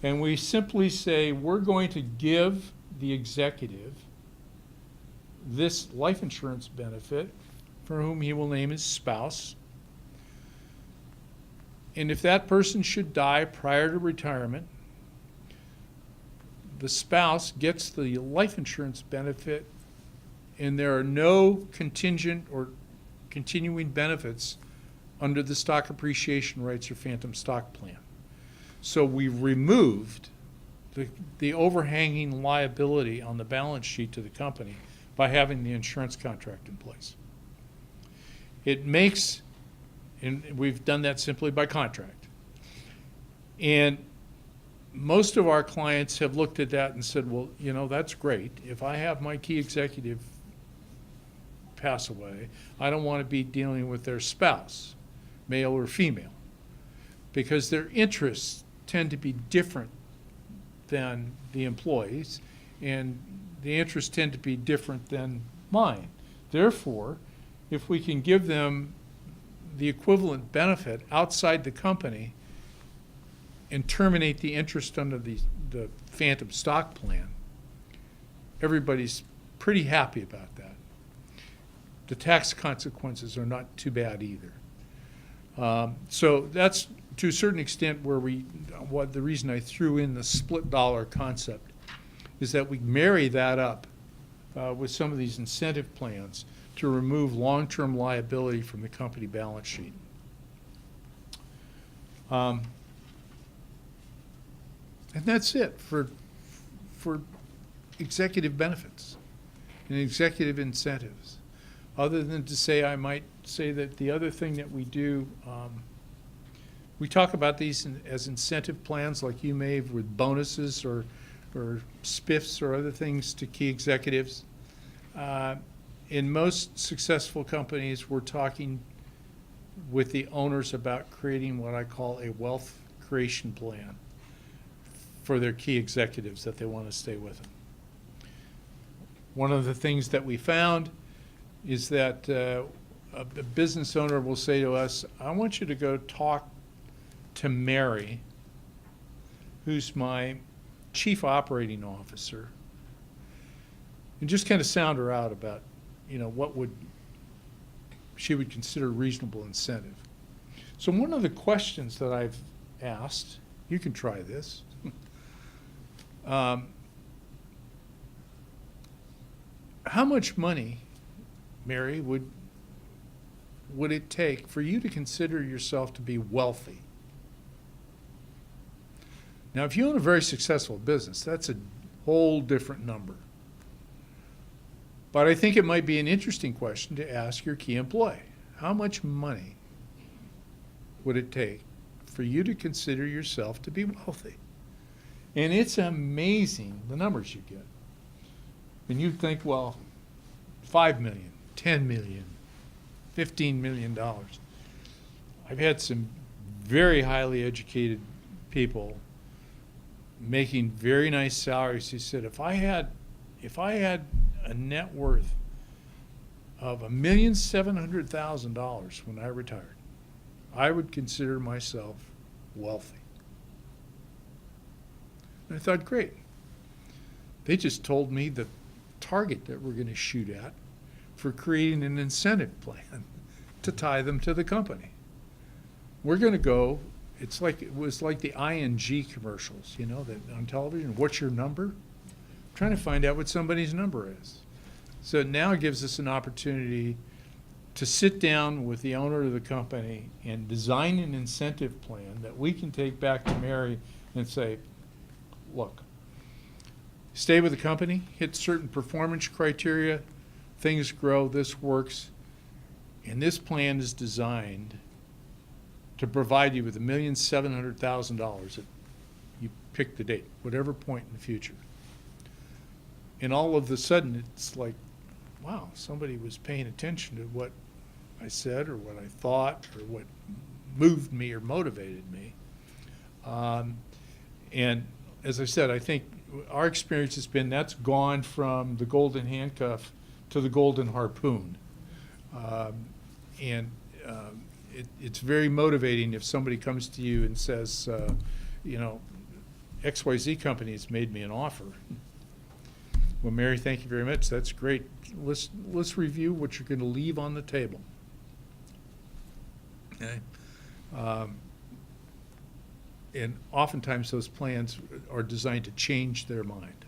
and we simply say we're going to give the executive this life insurance benefit, for whom he will name his spouse. And if that person should die prior to retirement, the spouse gets the life insurance benefit, and there are no contingent or continuing benefits under the stock appreciation rights or phantom stock plan. So we've removed the overhanging liability on the balance sheet to the company by having the insurance contract in place. It makes, and we've done that simply by contract. And most of our clients have looked at that and said, well, you know, that's great. If I have my key executive pass away, I don't want to be dealing with their spouse, male or female, because their interests tend to be different than the employees, and the interests tend to be different than mine. Therefore, if we can give them the equivalent benefit outside the company and terminate the interest under the phantom stock plan, everybody's pretty happy about that. The tax consequences are not too bad either. So that's to a certain extent where the reason I threw in the split dollar concept is that we marry that up with some of these incentive plans to remove long-term liability from the company balance sheet. And that's it for executive benefits and executive incentives. Other than to say, I might say that the other thing that we do, we talk about these as incentive plans, like you may have with bonuses or spiffs or other things to key executives. In most successful companies, we're talking with the owners about creating what I call a wealth creation plan for their key executives that they want to stay with them. One of the things that we found is that a business owner will say to us, I want you to go talk to Mary, who's my chief operating officer, and just kind of sound her out about, what she would consider reasonable incentive. So one of the questions that I've asked, you can try this, how much money, Mary, would it take for you to consider yourself to be wealthy? Now, if you own a very successful business, that's a whole different number. But I think it might be an interesting question to ask your key employee. How much money would it take for you to consider yourself to be wealthy? And it's amazing the numbers you get. And you think, well, $5 million, $10 million, $15 million. I've had some very highly educated people making very nice salaries who said, if I had a net worth of $1,700,000 when I retired, I would consider myself wealthy. And I thought, great. They just told me the target that we're going to shoot at for creating an incentive plan to tie them to the company. We're going to go, it was like the ING commercials, that on television, what's your number? I'm trying to find out what somebody's number is. So now it gives us an opportunity to sit down with the owner of the company and design an incentive plan that we can take back to Mary and say, look, stay with the company, hit certain performance criteria, things grow, this works, and this plan is designed to provide you with $1,700,000 that you pick the date, whatever point in the future. And all of a sudden, it's like, wow, somebody was paying attention to what I said or what I thought or what moved me or motivated me. And as I said, I think our experience has been that's gone from the golden handcuff to the golden harpoon. It's very motivating if somebody comes to you and says, XYZ company has made me an offer. Well, Mary, thank you very much. That's great. Let's review what you're going to leave on the table. Okay. And oftentimes those plans are designed to change their mind.